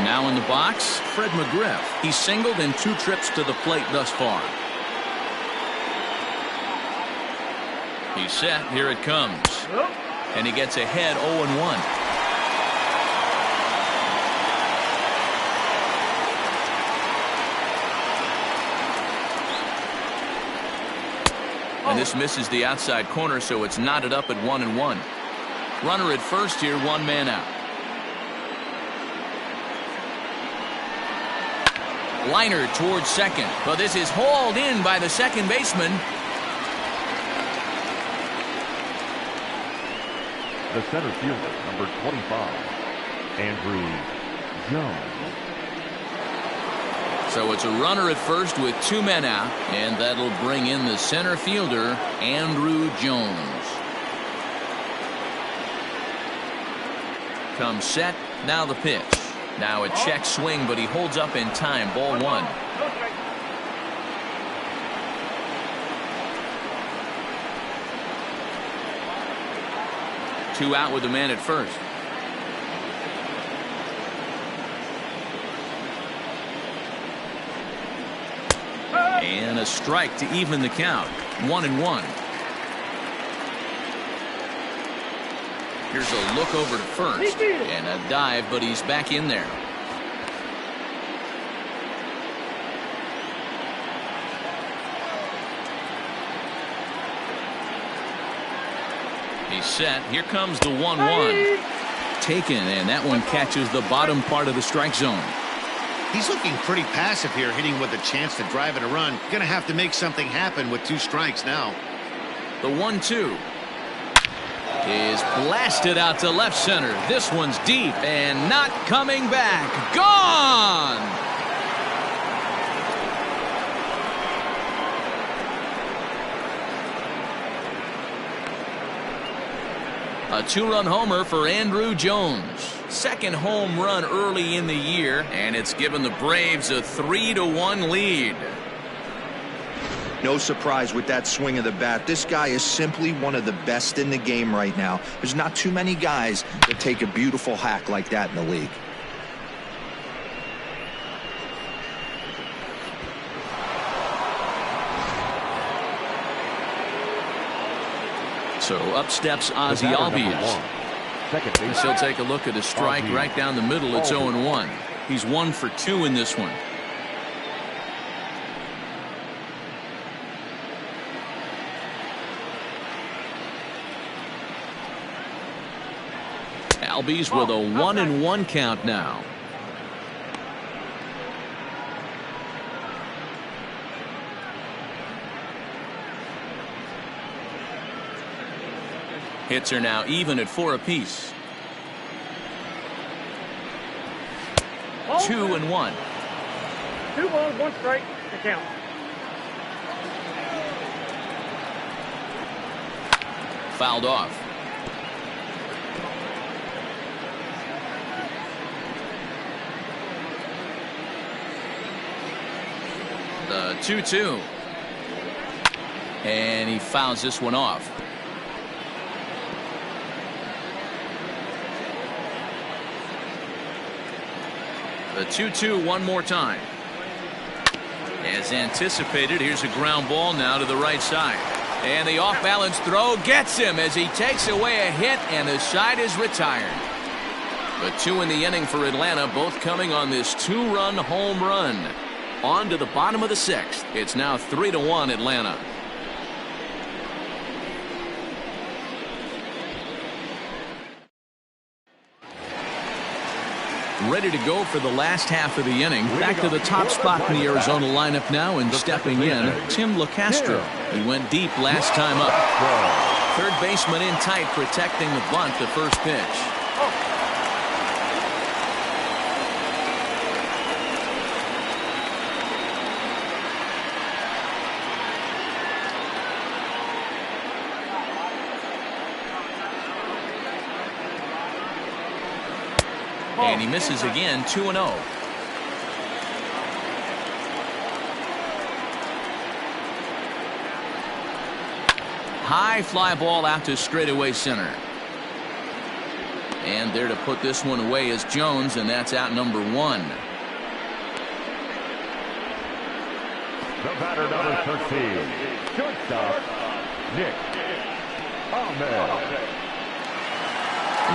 Now in the box, Fred McGriff. He's singled in 2 trips to the plate thus far. He's set. Here it comes. And he gets ahead 0-1. And this misses the outside corner, so it's knotted up at 1-1. Runner at first here, 1 man out. Liner towards second, but this is hauled in by the second baseman. The center fielder, number 25, Andrew Jones. So it's a runner at first with 2 men out, and that'll bring in the center fielder, Andrew Jones. Comes set, now the pitch. Now a check swing, but he holds up in time, ball 1. 2 out with the man at first. And a strike to even the count. 1-1. Here's a look over to first. And a dive, but he's back in there. He's set. Here comes the 1-1. Taken, and that one catches the bottom part of the strike zone. He's looking pretty passive here, hitting with a chance to drive in a run. Gonna have to make something happen with 2 strikes now. The 1-2 is blasted out to left center. This one's deep and not coming back. Gone! A 2-run homer for Andruw Jones. Second home run early in the year, and it's given the Braves a 3-1 lead. No surprise with that swing of the bat. This guy is simply one of the best in the game right now. There's not too many guys that take a beautiful hack like that in the league. So up steps Ozzie Albies. He'll take a look at a strike right down the middle. It's 0-1. He's 1 for 2 in this one. Albies with a 1-1 count now. Hits are now even at 4 apiece. 2-1. 2 balls, 1 strike to count. Fouled off. The 2-2. And he fouls this one off. The 2-2 one more time. As anticipated, here's a ground ball now to the right side. And the off-balance throw gets him as he takes away a hit, and the side is retired. The 2 in the inning for Atlanta, both coming on this 2-run home run. On to the bottom of the 6th. It's now 3-1 Atlanta. Ready to go for the last half of the inning. Back to the top spot in the Arizona lineup now, and stepping in, Tim LeCastro. He went deep last time up. Third baseman in tight, protecting the bunt, the first pitch. And he misses again, 2-0. High fly ball out to straightaway center. And there to put this one away is Jones, and that's out number 1. The batter, number 13, shortstop, Nick Ahmed.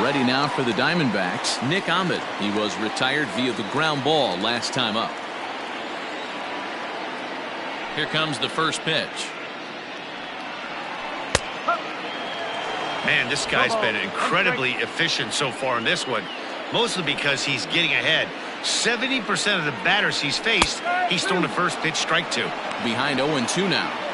Ready now for the Diamondbacks, Nick Ahmed. He was retired via the ground ball last time up. Here comes the first pitch. Man, this guy's been incredibly efficient so far in this one, mostly because he's getting ahead. 70% of the batters he's faced, he's thrown the first pitch strike to. Behind 0-2 now.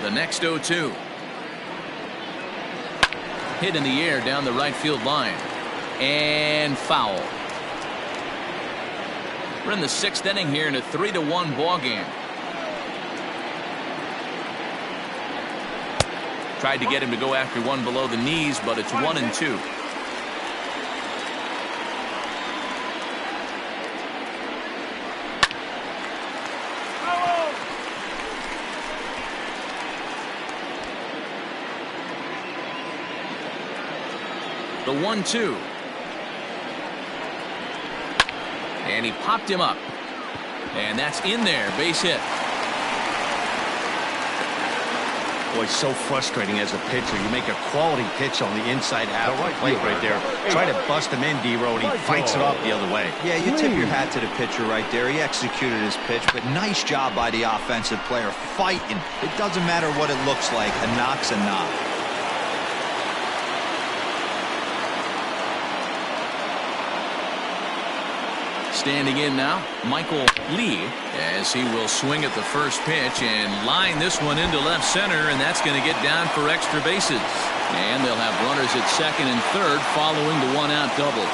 The next 0-2. Hit in the air down the right field line. And foul. We're in the 6th inning here in a 3-1 ball game. Tried to get him to go after one below the knees, but it's 1-2. The 1-2. And he popped him up. And that's in there. Base hit. Boy, it's so frustrating as a pitcher. You make a quality pitch on the inside half of the plate right there. Try to bust him in, D-Row, and he fights it off the other way. Yeah, you tip your hat to the pitcher right there. He executed his pitch, but nice job by the offensive player fighting. It doesn't matter what it looks like. A knock's a knock. Standing in now, Michael Lee, as he will swing at the first pitch and line this one into left center, and that's going to get down for extra bases. And they'll have runners at second and third following the one-out double.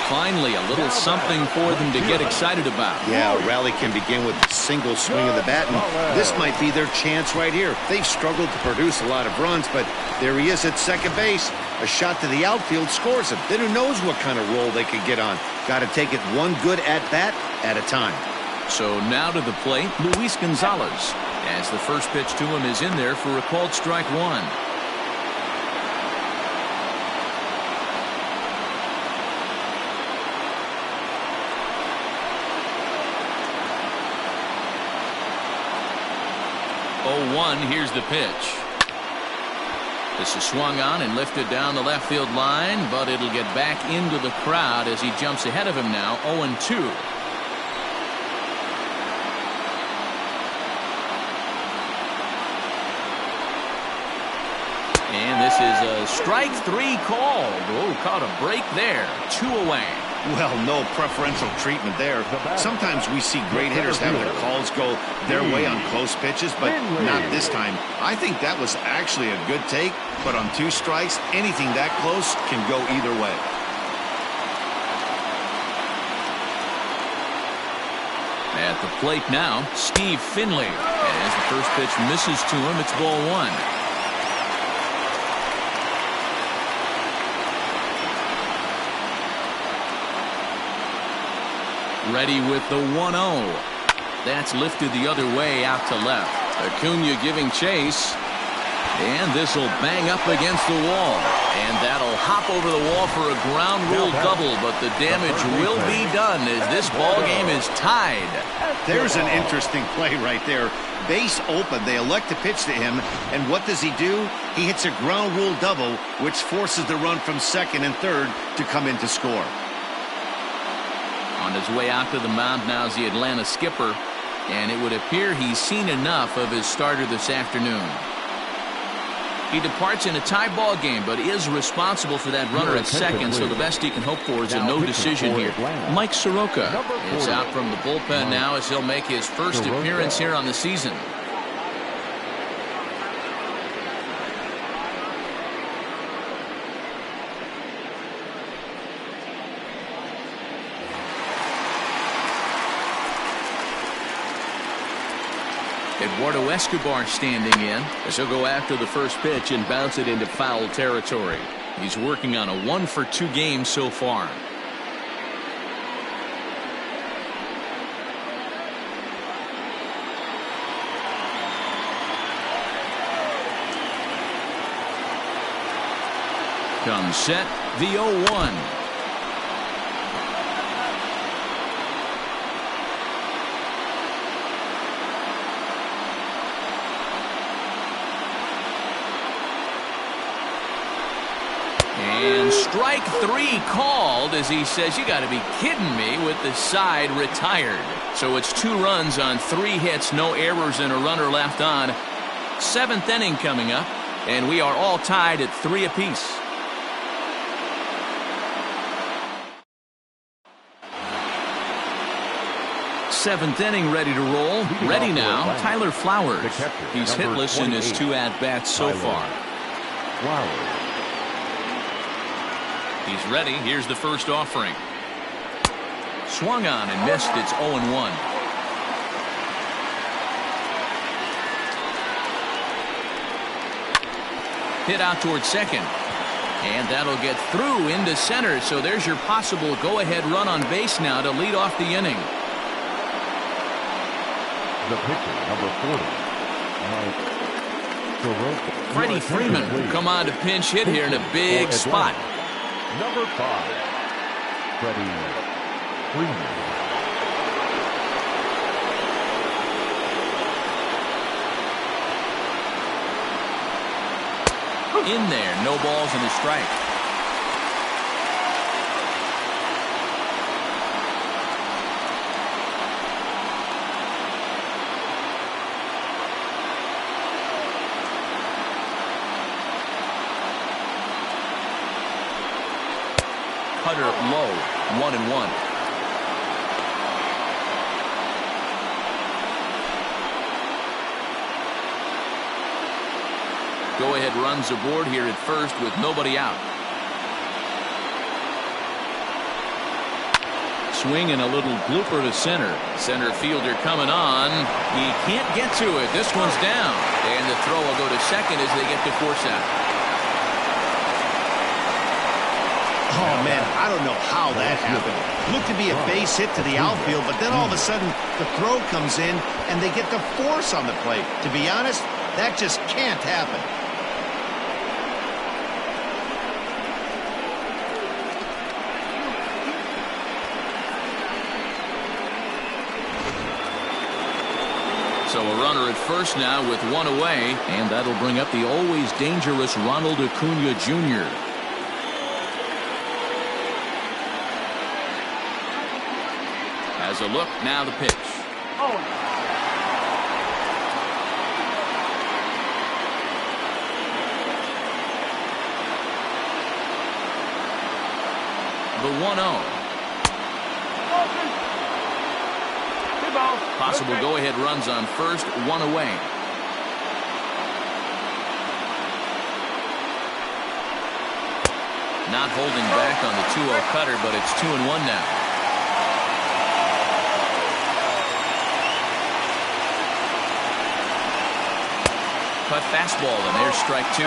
Finally, a little something for them to get excited about. Yeah, a rally can begin with a single swing of the bat, and this might be their chance right here. They've struggled to produce a lot of runs, but there he is at second base. A shot to the outfield scores him. Then who knows what kind of roll they could get on. Got to take it one good at-bat at a time. So now to the plate, Luis Gonzalez, as the first pitch to him is in there for a called strike one. Here's the pitch. This is swung on and lifted down the left field line, but it'll get back into the crowd as he jumps ahead of him now, 0-2. And this is a strike 3 called. Oh, caught a break there. 2 away. Well, no preferential treatment there. Sometimes we see great hitters have their calls go their way on close pitches, but not this time. I think that was actually a good take, but on 2 strikes, anything that close can go either way. At the plate now, Steve Finley. As the first pitch misses to him, it's ball 1. Ready with the 1-0. That's lifted the other way out to left. Acuna giving chase. And this will bang up against the wall. And that'll hop over the wall for a ground rule double. But the damage will be done as this ball game is tied. There's an interesting play right there. Base open. They elect to pitch to him. And what does he do? He hits a ground rule double, which forces the run from second and third to come in to score. On his way out to the mound now is the Atlanta skipper, and it would appear he's seen enough of his starter this afternoon. He departs in a tie ball game, but is responsible for that runner at second, so the best he can hope for is a no decision here. Mike Soroka is out from the bullpen now as he'll make his first appearance here on the season. Eduardo Escobar standing in as he'll go after the first pitch and bounce it into foul territory. He's working on a 1-for-2 game so far. Comes set, the 0-1. And strike 3 called as he says, you got to be kidding me, with the side retired. So it's 2 runs on 3 hits, no errors and a runner left on. 7th inning coming up, and we are all tied at 3 apiece. Seventh inning ready to roll. Ready now, Tyler Flowers. He's hitless in his 2 at-bats so far. He's ready. Here's the first offering. Swung on and missed. It's 0-1. Hit out towards second. And that'll get through into center. So there's your possible go-ahead run on base now to lead off the inning. The pitcher, number 40. Freddie Freeman will come on to pinch hit here in a big spot. Number 5. Freddie Freeman. In there, no balls and a strike. Cutter low, 1-1. Go-ahead runs aboard here at first with nobody out. Swing and a little blooper to center. Center fielder coming on. He can't get to it. This one's down. And the throw will go to second as they get to force out. Oh, man, I don't know how that happened. Looked to be a base hit to the outfield, but then all of a sudden the throw comes in and they get the force on the plate. To be honest, that just can't happen. So a runner at first now with one away, and that'll bring up the always dangerous Ronald Acuna Jr. As a look, now the pitch. The 1-0. Possible go-ahead runs on first, one away. Not holding back on the 2-0 cutter, but it's 2-1 now. Cut fastball, and there's strike 2.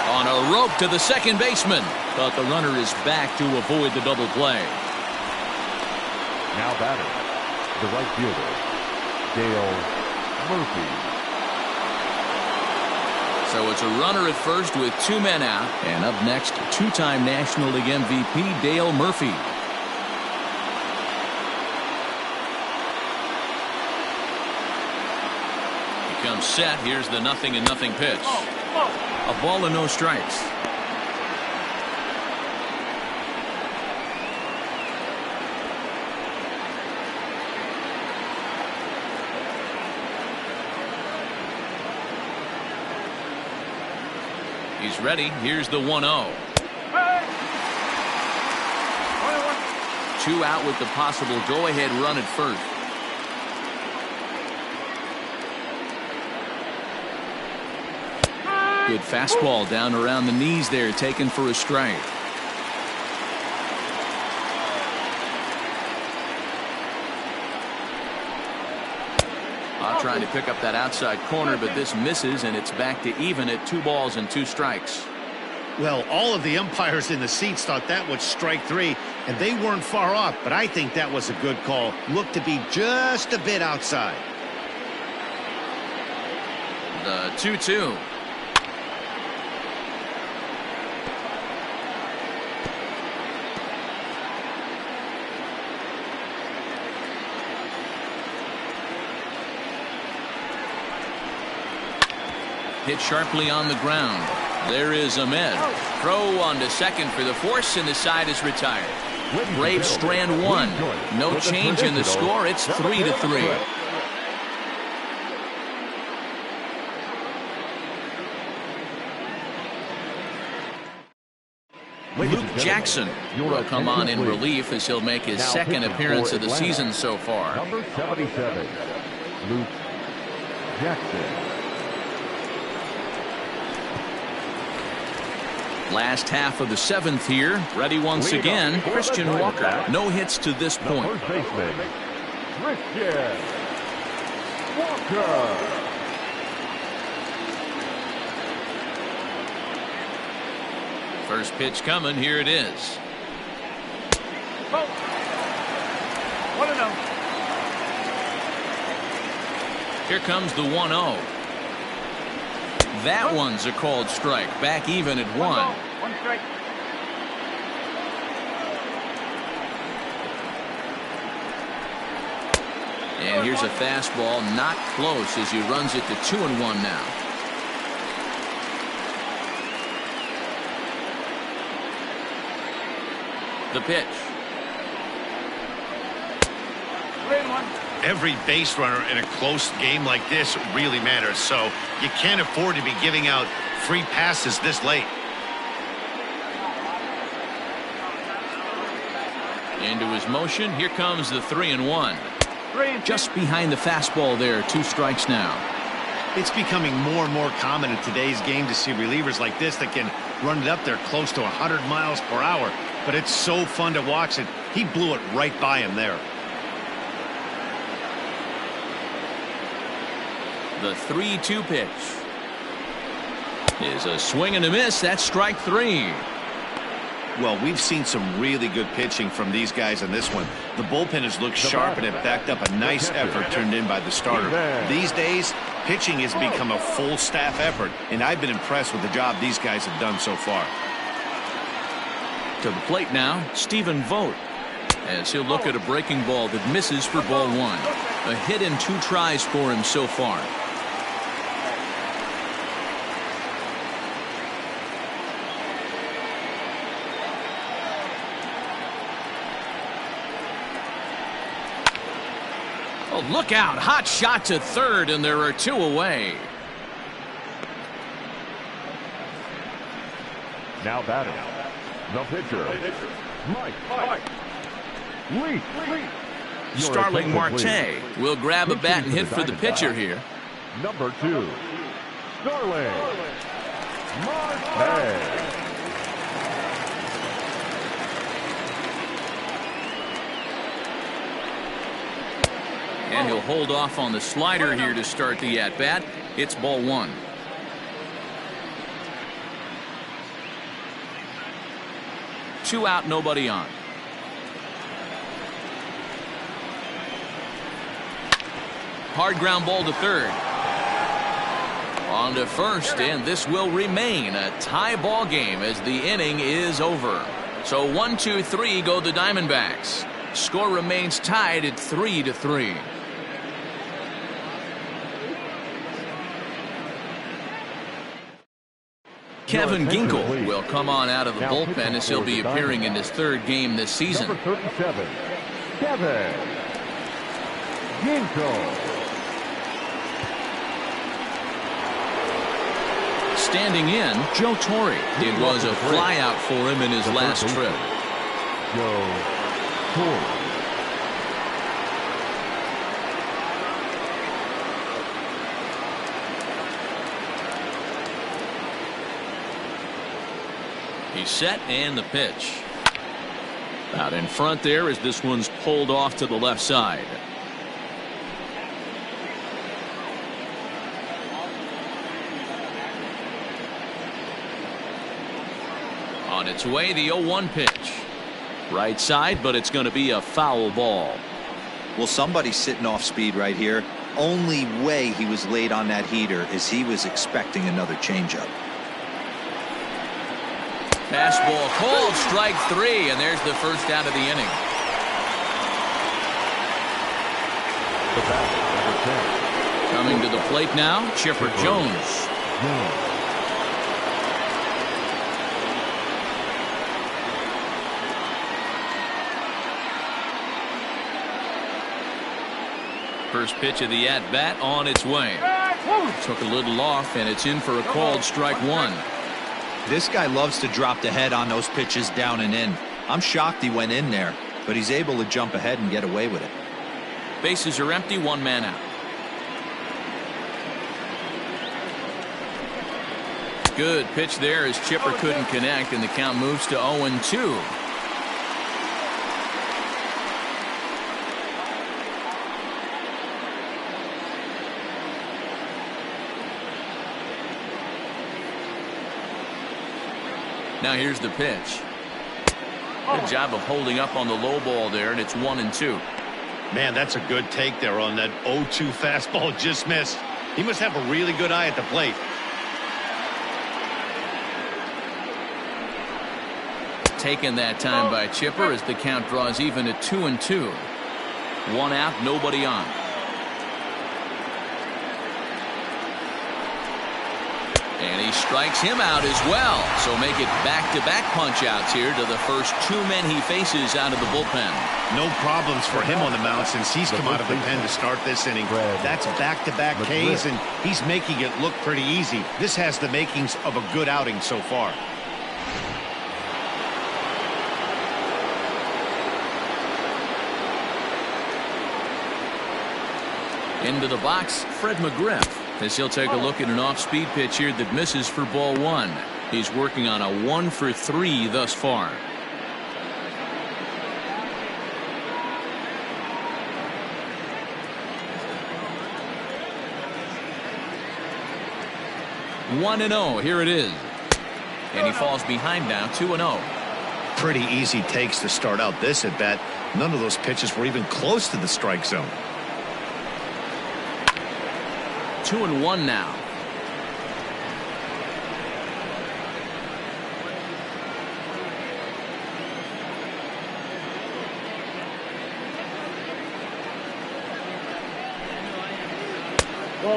On a rope to the second baseman. But the runner is back to avoid the double play. Now batter, the right fielder, Dale Murphy. So it's a runner at first with 2 men out. And up next, two-time National League MVP Dale Murphy. He comes set. Here's the 0-0 pitch. A ball and no strikes. He's ready. Here's the 1-0. 2 out with the possible go-ahead run at first. Good fastball down around the knees there, taken for a strike. Trying to pick up that outside corner, but this misses, and it's back to even at 2 balls and 2 strikes. Well, all of the umpires in the seats thought that was strike 3, and they weren't far off, but I think that was a good call. Looked to be just a bit outside. The 2-2. Hit sharply on the ground. There is Ahmed. Throw on to second for the force, and the side is retired. Braves strand 1. No change in the score. It's 3-3. Luke Jackson will come on in relief as he'll make his second appearance of the season so far. Number 77, Luke Jackson. Last half of the 7th here. Ready once again. Christian Walker. No hits to this point. First baseman, Christian Walker. First pitch coming. Here it is. Oh. 1-0. Here comes the 1-0. That one's a called strike. Back even at 1. 1 strike. And here's a fastball not close as he runs it to 2-1 now. The pitch. 3-1. Every base runner in a close game like this really matters, so you can't afford to be giving out free passes this late. Into his motion. Here comes the 3-1. 3-2. Just behind the fastball there. 2 strikes now. It's becoming more and more common in today's game to see relievers like this that can run it up there close to 100 miles per hour. But it's so fun to watch it. He blew it right by him there. The 3-2 pitch is a swing and a miss. That's strike 3. Well, we've seen some really good pitching from these guys in this one. The bullpen has looked sharp and have backed up a nice effort turned in by the starter. These days, pitching has become a full staff effort, and I've been impressed with the job these guys have done so far. To the plate now, Stephen Vogt, as he'll look at a breaking ball that misses for ball 1. A hit in 2 tries for him so far. Oh, look out. Hot shot to third, and there are 2 away. Now batting, the pitcher, Mike Lee. Starling Marte will grab a bat and hit for the pitcher here. Number 2, Starling Marte. And he'll hold off on the slider here to start the at-bat. It's ball 1. Two out, nobody on. Hard ground ball to third. On to first, and this will remain a tie ball game as the inning is over. So 1, 2, 3 go the Diamondbacks. Score remains tied at 3-3. Kevin Ginkel will come on out of the bullpen as he'll be appearing in his 3rd game this season. Number 37, Kevin Ginkel. Standing in, Joe Torre. It was a flyout for him in his last trip. Joe Torre. He's set, and the pitch. Out in front there as this one's pulled off to the left side. On its way, the 0-1 pitch. Right side, but it's going to be a foul ball. Well, somebody's sitting off speed right here. Only way he was late on that heater is he was expecting another changeup. Fastball called, strike 3, and there's the first out of the inning. Coming to the plate now, Chipper Jones. First pitch of the at-bat on its way. Took a little off, and it's in for a called strike 1. This guy loves to drop the head on those pitches down and in. I'm shocked he went in there, but he's able to jump ahead and get away with it. Bases are empty, 1 man out. Good pitch there as Chipper couldn't connect, and the count moves to 0-2. Now here's the pitch. Good job of holding up on the low ball there, and it's 1-2. Man, that's a good take there on that 0-2 fastball. Just missed. He must have a really good eye at the plate. Taken that time by Chipper as the count draws even at 2-2. One out, nobody on. And he strikes him out as well. So make it back-to-back punch-outs here to the first two men he faces out of the bullpen. No problems for him on the mound since he's come out of the pen to start this inning. That's back-to-back Ks, and he's making it look pretty easy. This has the makings of a good outing so far. Into the box, Fred McGriff, as he'll take a look at an off-speed pitch here that misses for ball one. He's working on a 1-for-3 thus far. One and 0. Here it is. And he falls behind now, 2-0. Pretty easy takes to start out this at bat. None of those pitches were even close to the strike zone. 2-1 now.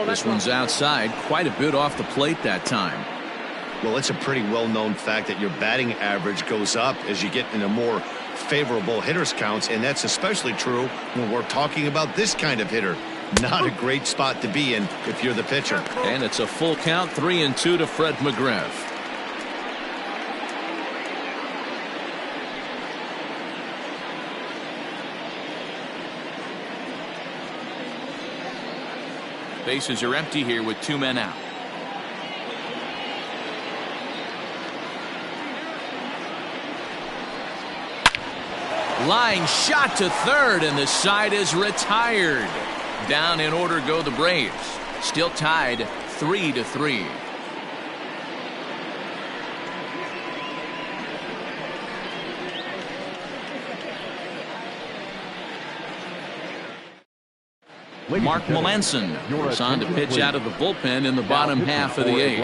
This one's outside, quite a bit off the plate that time. Well, it's a pretty well-known fact that your batting average goes up as you get into more favorable hitters counts, and that's especially true when we're talking about this kind of hitter. Not a great spot to be in if you're the pitcher. And it's a full count, 3-2 to Fred McGriff. Bases are empty here with two men out. Line shot to third, and the side is retired. Down in order go the Braves. Still tied 3-3. Mark Melanson is on to pitch out of the bullpen in the bottom half of the eighth.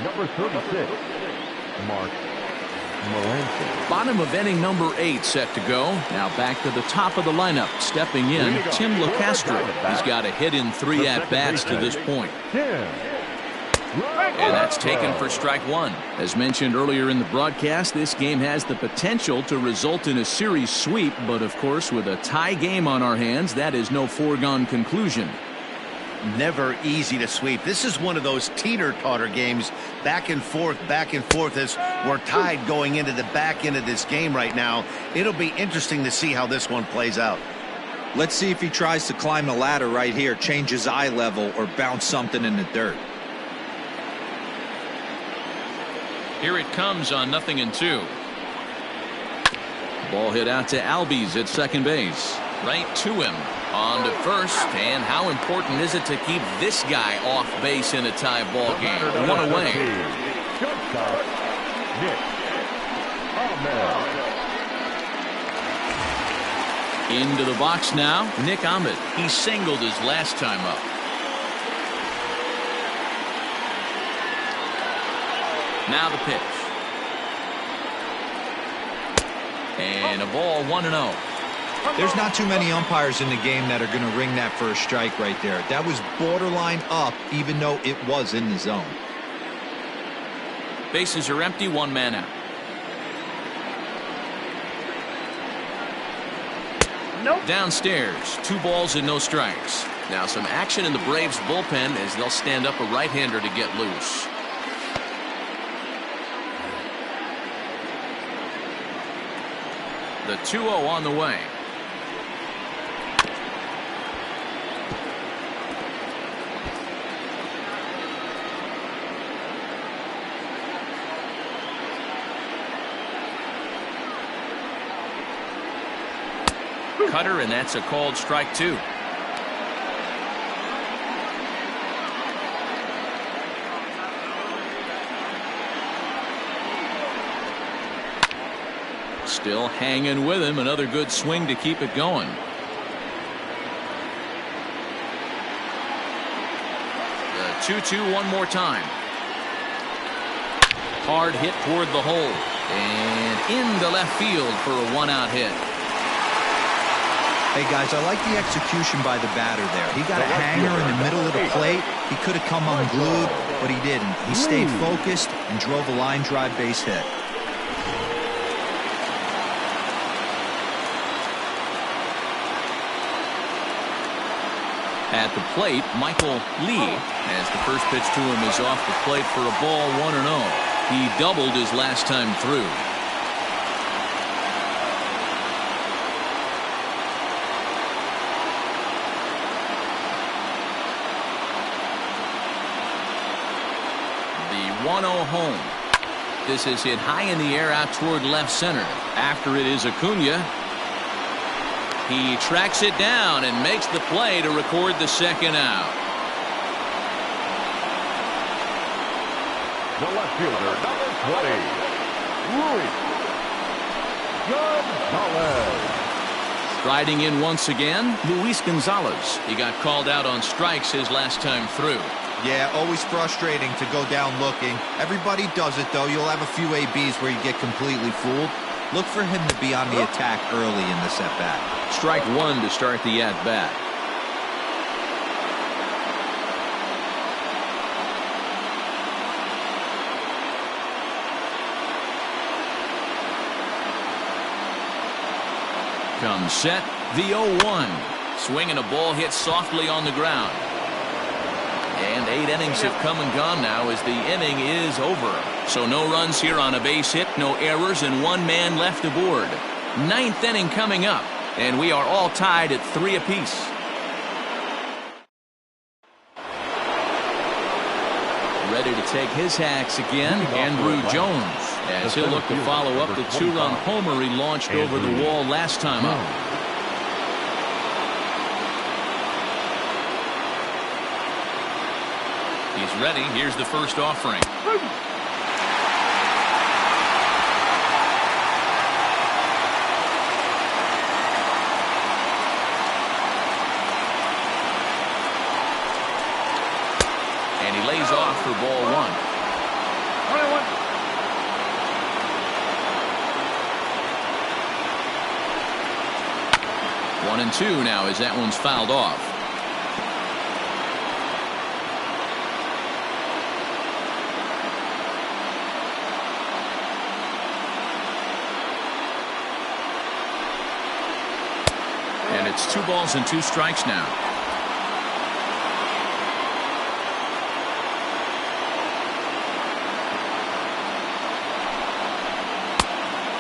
Number 36, Mark Melanson. Bottom of inning number 8 set to go. Now back to the top of the lineup. Stepping in, Tim LeCastro. He's got a hit in 3 at-bats to this point. And that's taken for strike one. As mentioned earlier in the broadcast, this game has the potential to result in a series sweep, but of course with a tie game on our hands, that is no foregone conclusion. Never easy to sweep. This is one of those teeter-totter games, back and forth as we're tied going into the back end of this game right now. It'll be interesting to see how this one plays out. Let's see if he tries to climb the ladder right here, change his eye level, or bounce something in the dirt. Here it comes on 0-2. Ball hit out to Albies at second base. Right to him. On to first, and how important is it to keep this guy off base in a tie ball game? One away. Into the box now, Nick Ahmed. He singled his last time up. Now the pitch. And a ball, 1-0. There's not too many umpires in the game that are going to ring that for a strike right there. That was borderline up, even though it was in the zone. Bases are empty, one man out. Nope. Downstairs, 2 balls and no strikes. Now some action in the Braves bullpen as they'll stand up a right-hander to get loose. The 2-0 on the way. Cutter, and that's a called strike 2. Still hanging with him. Another good swing to keep it going. The 2-2 one more time. Hard hit toward the hole. And into left field for a one-out hit. Hey, guys, I like the execution by the batter there. He got a hanger in the middle of the plate. He could have come unglued, but he didn't. He stayed focused and drove a line drive base hit. At the plate, Michael Lee, as the first pitch to him is off the plate for a ball, 1-0. He doubled his last time through. The 1-0 home. This is hit high in the air out toward left center. After it is Acuna. He tracks it down and makes the play to record the second out. The left fielder, number 20, Luis Gonzalez. Striding in once again, Luis Gonzalez. He got called out on strikes his last time through. Yeah, always frustrating to go down looking. Everybody does it, though. You'll have a few ABs where you get completely fooled. Look for him to be on the attack early in this at-bat. Strike 1 to start the at-bat. Comes set, the 0-1. Swinging a ball hit softly on the ground. And 8 innings have come and gone now as the inning is over. So no runs here on a base hit, no errors, and 1 man left aboard. 9th inning coming up, and we are all tied at 3 apiece. Ready to take his hacks again, Andrew Jones, as he'll look to follow up the 2-run homer he launched over the wall last time up. He's ready. Here's the first offering. And he lays off for ball 1. 1-2 now as that one's fouled off. And it's 2 balls and 2 strikes now.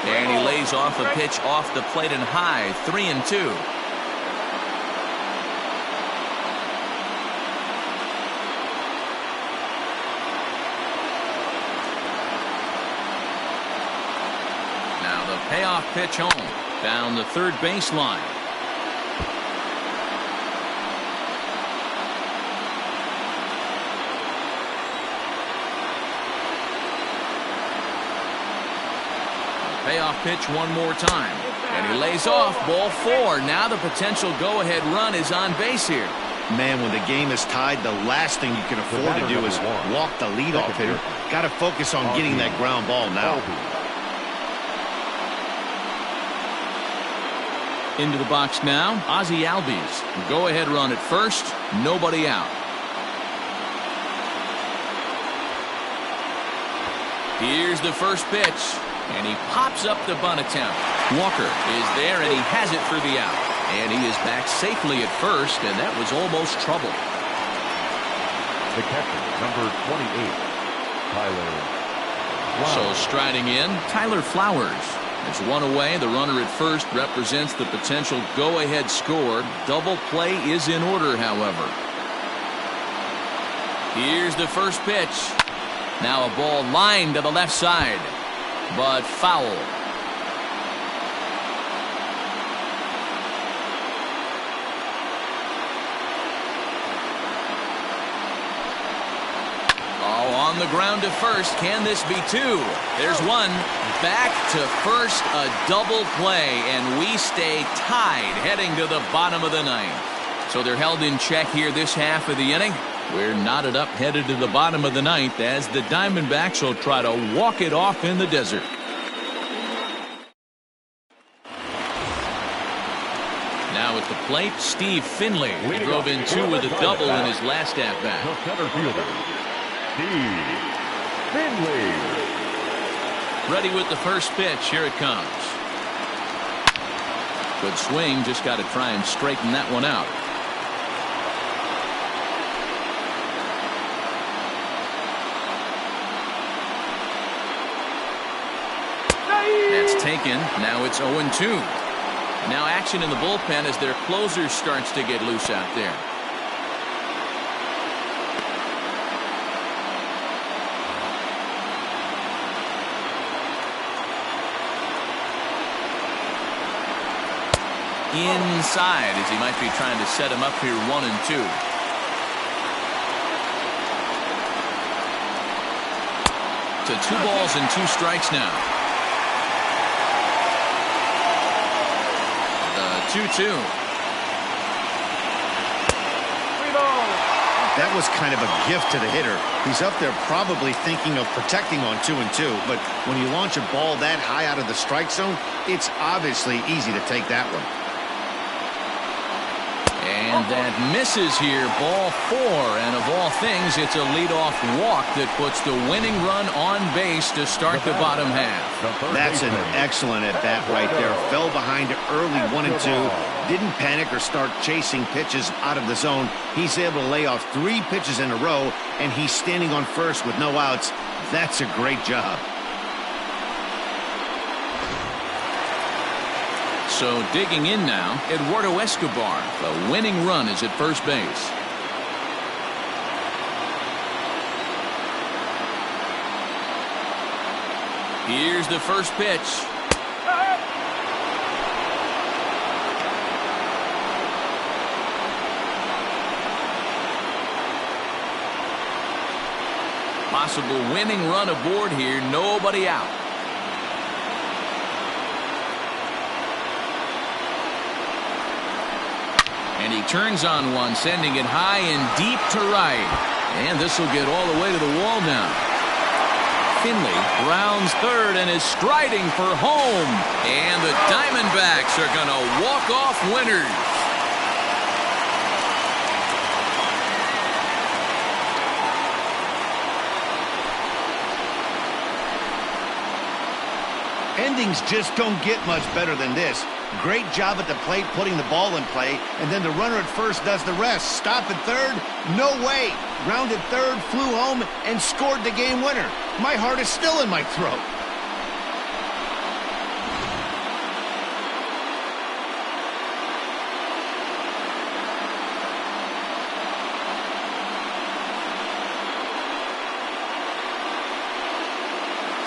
And he lays off a pitch off the plate and high. 3-2. Now the payoff pitch home down the third baseline. Payoff pitch one more time. And he lays off. Ball 4. Now the potential go-ahead run is on base here. Man, when the game is tied, the last thing you can afford to do is walk the leadoff hitter. Got to focus on getting that ground ball now. Into the box now, Ozzie Albies. Go-ahead run at first. Nobody out. Here's the first pitch. And he pops up the bunt attempt. Walker is there, and he has it for the out. And he is back safely at first, and that was almost trouble. The catcher, number 28, Tyler Flowers. So striding in, Tyler Flowers. There's 1 away. The runner at first represents the potential go-ahead score. Double play is in order, however. Here's the first pitch. Now a ball lined to the left side. But foul. from the ground to first. Can this be two? There's one. Back to first, a double play, and we stay tied heading to the bottom of the ninth. So they're held in check here this half of the inning. We're knotted up headed to the bottom of the ninth as the Diamondbacks will try to walk it off in the desert. Now at the plate, Steve Finley. He drove in two with a double in his last at-bat. The center fielder, Steve Finley. Ready with the first pitch. Here it comes. Good swing. Just got to try and straighten that one out. That's taken. Now it's 0-2. Now action in the bullpen as their closer starts to get loose out there. Inside as he might be trying to set him up here 1-2. To 2 balls and 2 strikes now. 2-2. That was kind of a gift to the hitter. He's up there probably thinking of protecting on 2-2, but when you launch a ball that high out of the strike zone, it's obviously easy to take that one. And that misses here, ball 4, and of all things, it's a leadoff walk that puts the winning run on base to start the bottom half. That's an excellent at-bat right there. Fell behind early 1-2, didn't panic or start chasing pitches out of the zone. He's able to lay off 3 pitches in a row, and he's standing on first with no outs. That's a great job. So digging in now, Eduardo Escobar. The winning run is at first base. Here's the first pitch. Possible winning run aboard here. Nobody out. And he turns on one, sending it high and deep to right. And this will get all the way to the wall now. Finley rounds third and is striding for home. And the Diamondbacks are going to walk off winners. Endings just don't get much better than this. Great job at the plate putting the ball in play, and then the runner at first does the rest. Stop at third? No way. Grounded third, flew home, and scored the game winner. My heart is still in my throat.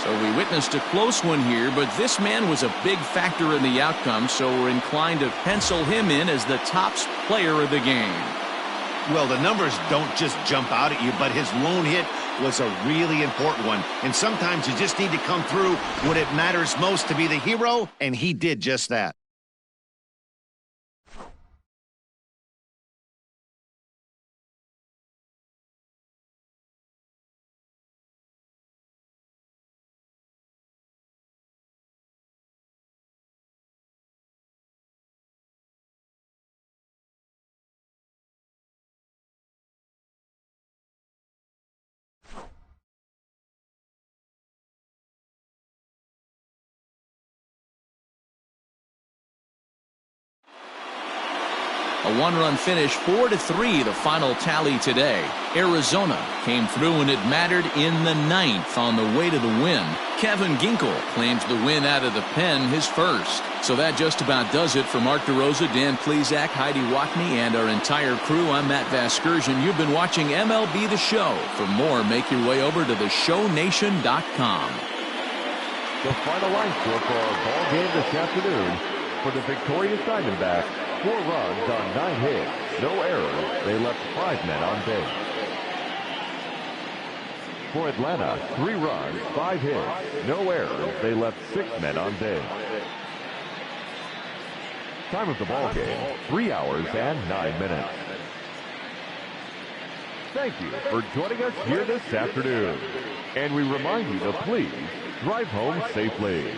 So we witnessed a close one here, but this man was a big factor in the outcome, so we're inclined to pencil him in as the top player of the game. Well, the numbers don't just jump out at you, but his lone hit was a really important one. And sometimes you just need to come through when it matters most to be the hero, and he did just that. A one-run finish, 4-3, the final tally today. Arizona came through when it mattered in the ninth on the way to the win. Kevin Ginkel claims the win out of the pen, his first. So that just about does it for Mark DeRosa, Dan Plesac, Heidi Watney, and our entire crew. I'm Matt Vasgersian. You've been watching MLB The Show. For more, make your way over to theshownation.com. The final line score for our ball game this afternoon for the victorious Diamondbacks. 4 runs on 9 hits, no errors. They left 5 men on base. For Atlanta, 3 runs, 5 hits, no errors. They left 6 men on base. Time of the ball game, 3 hours and 9 minutes. Thank you for joining us here this afternoon. And we remind you to please drive home safely.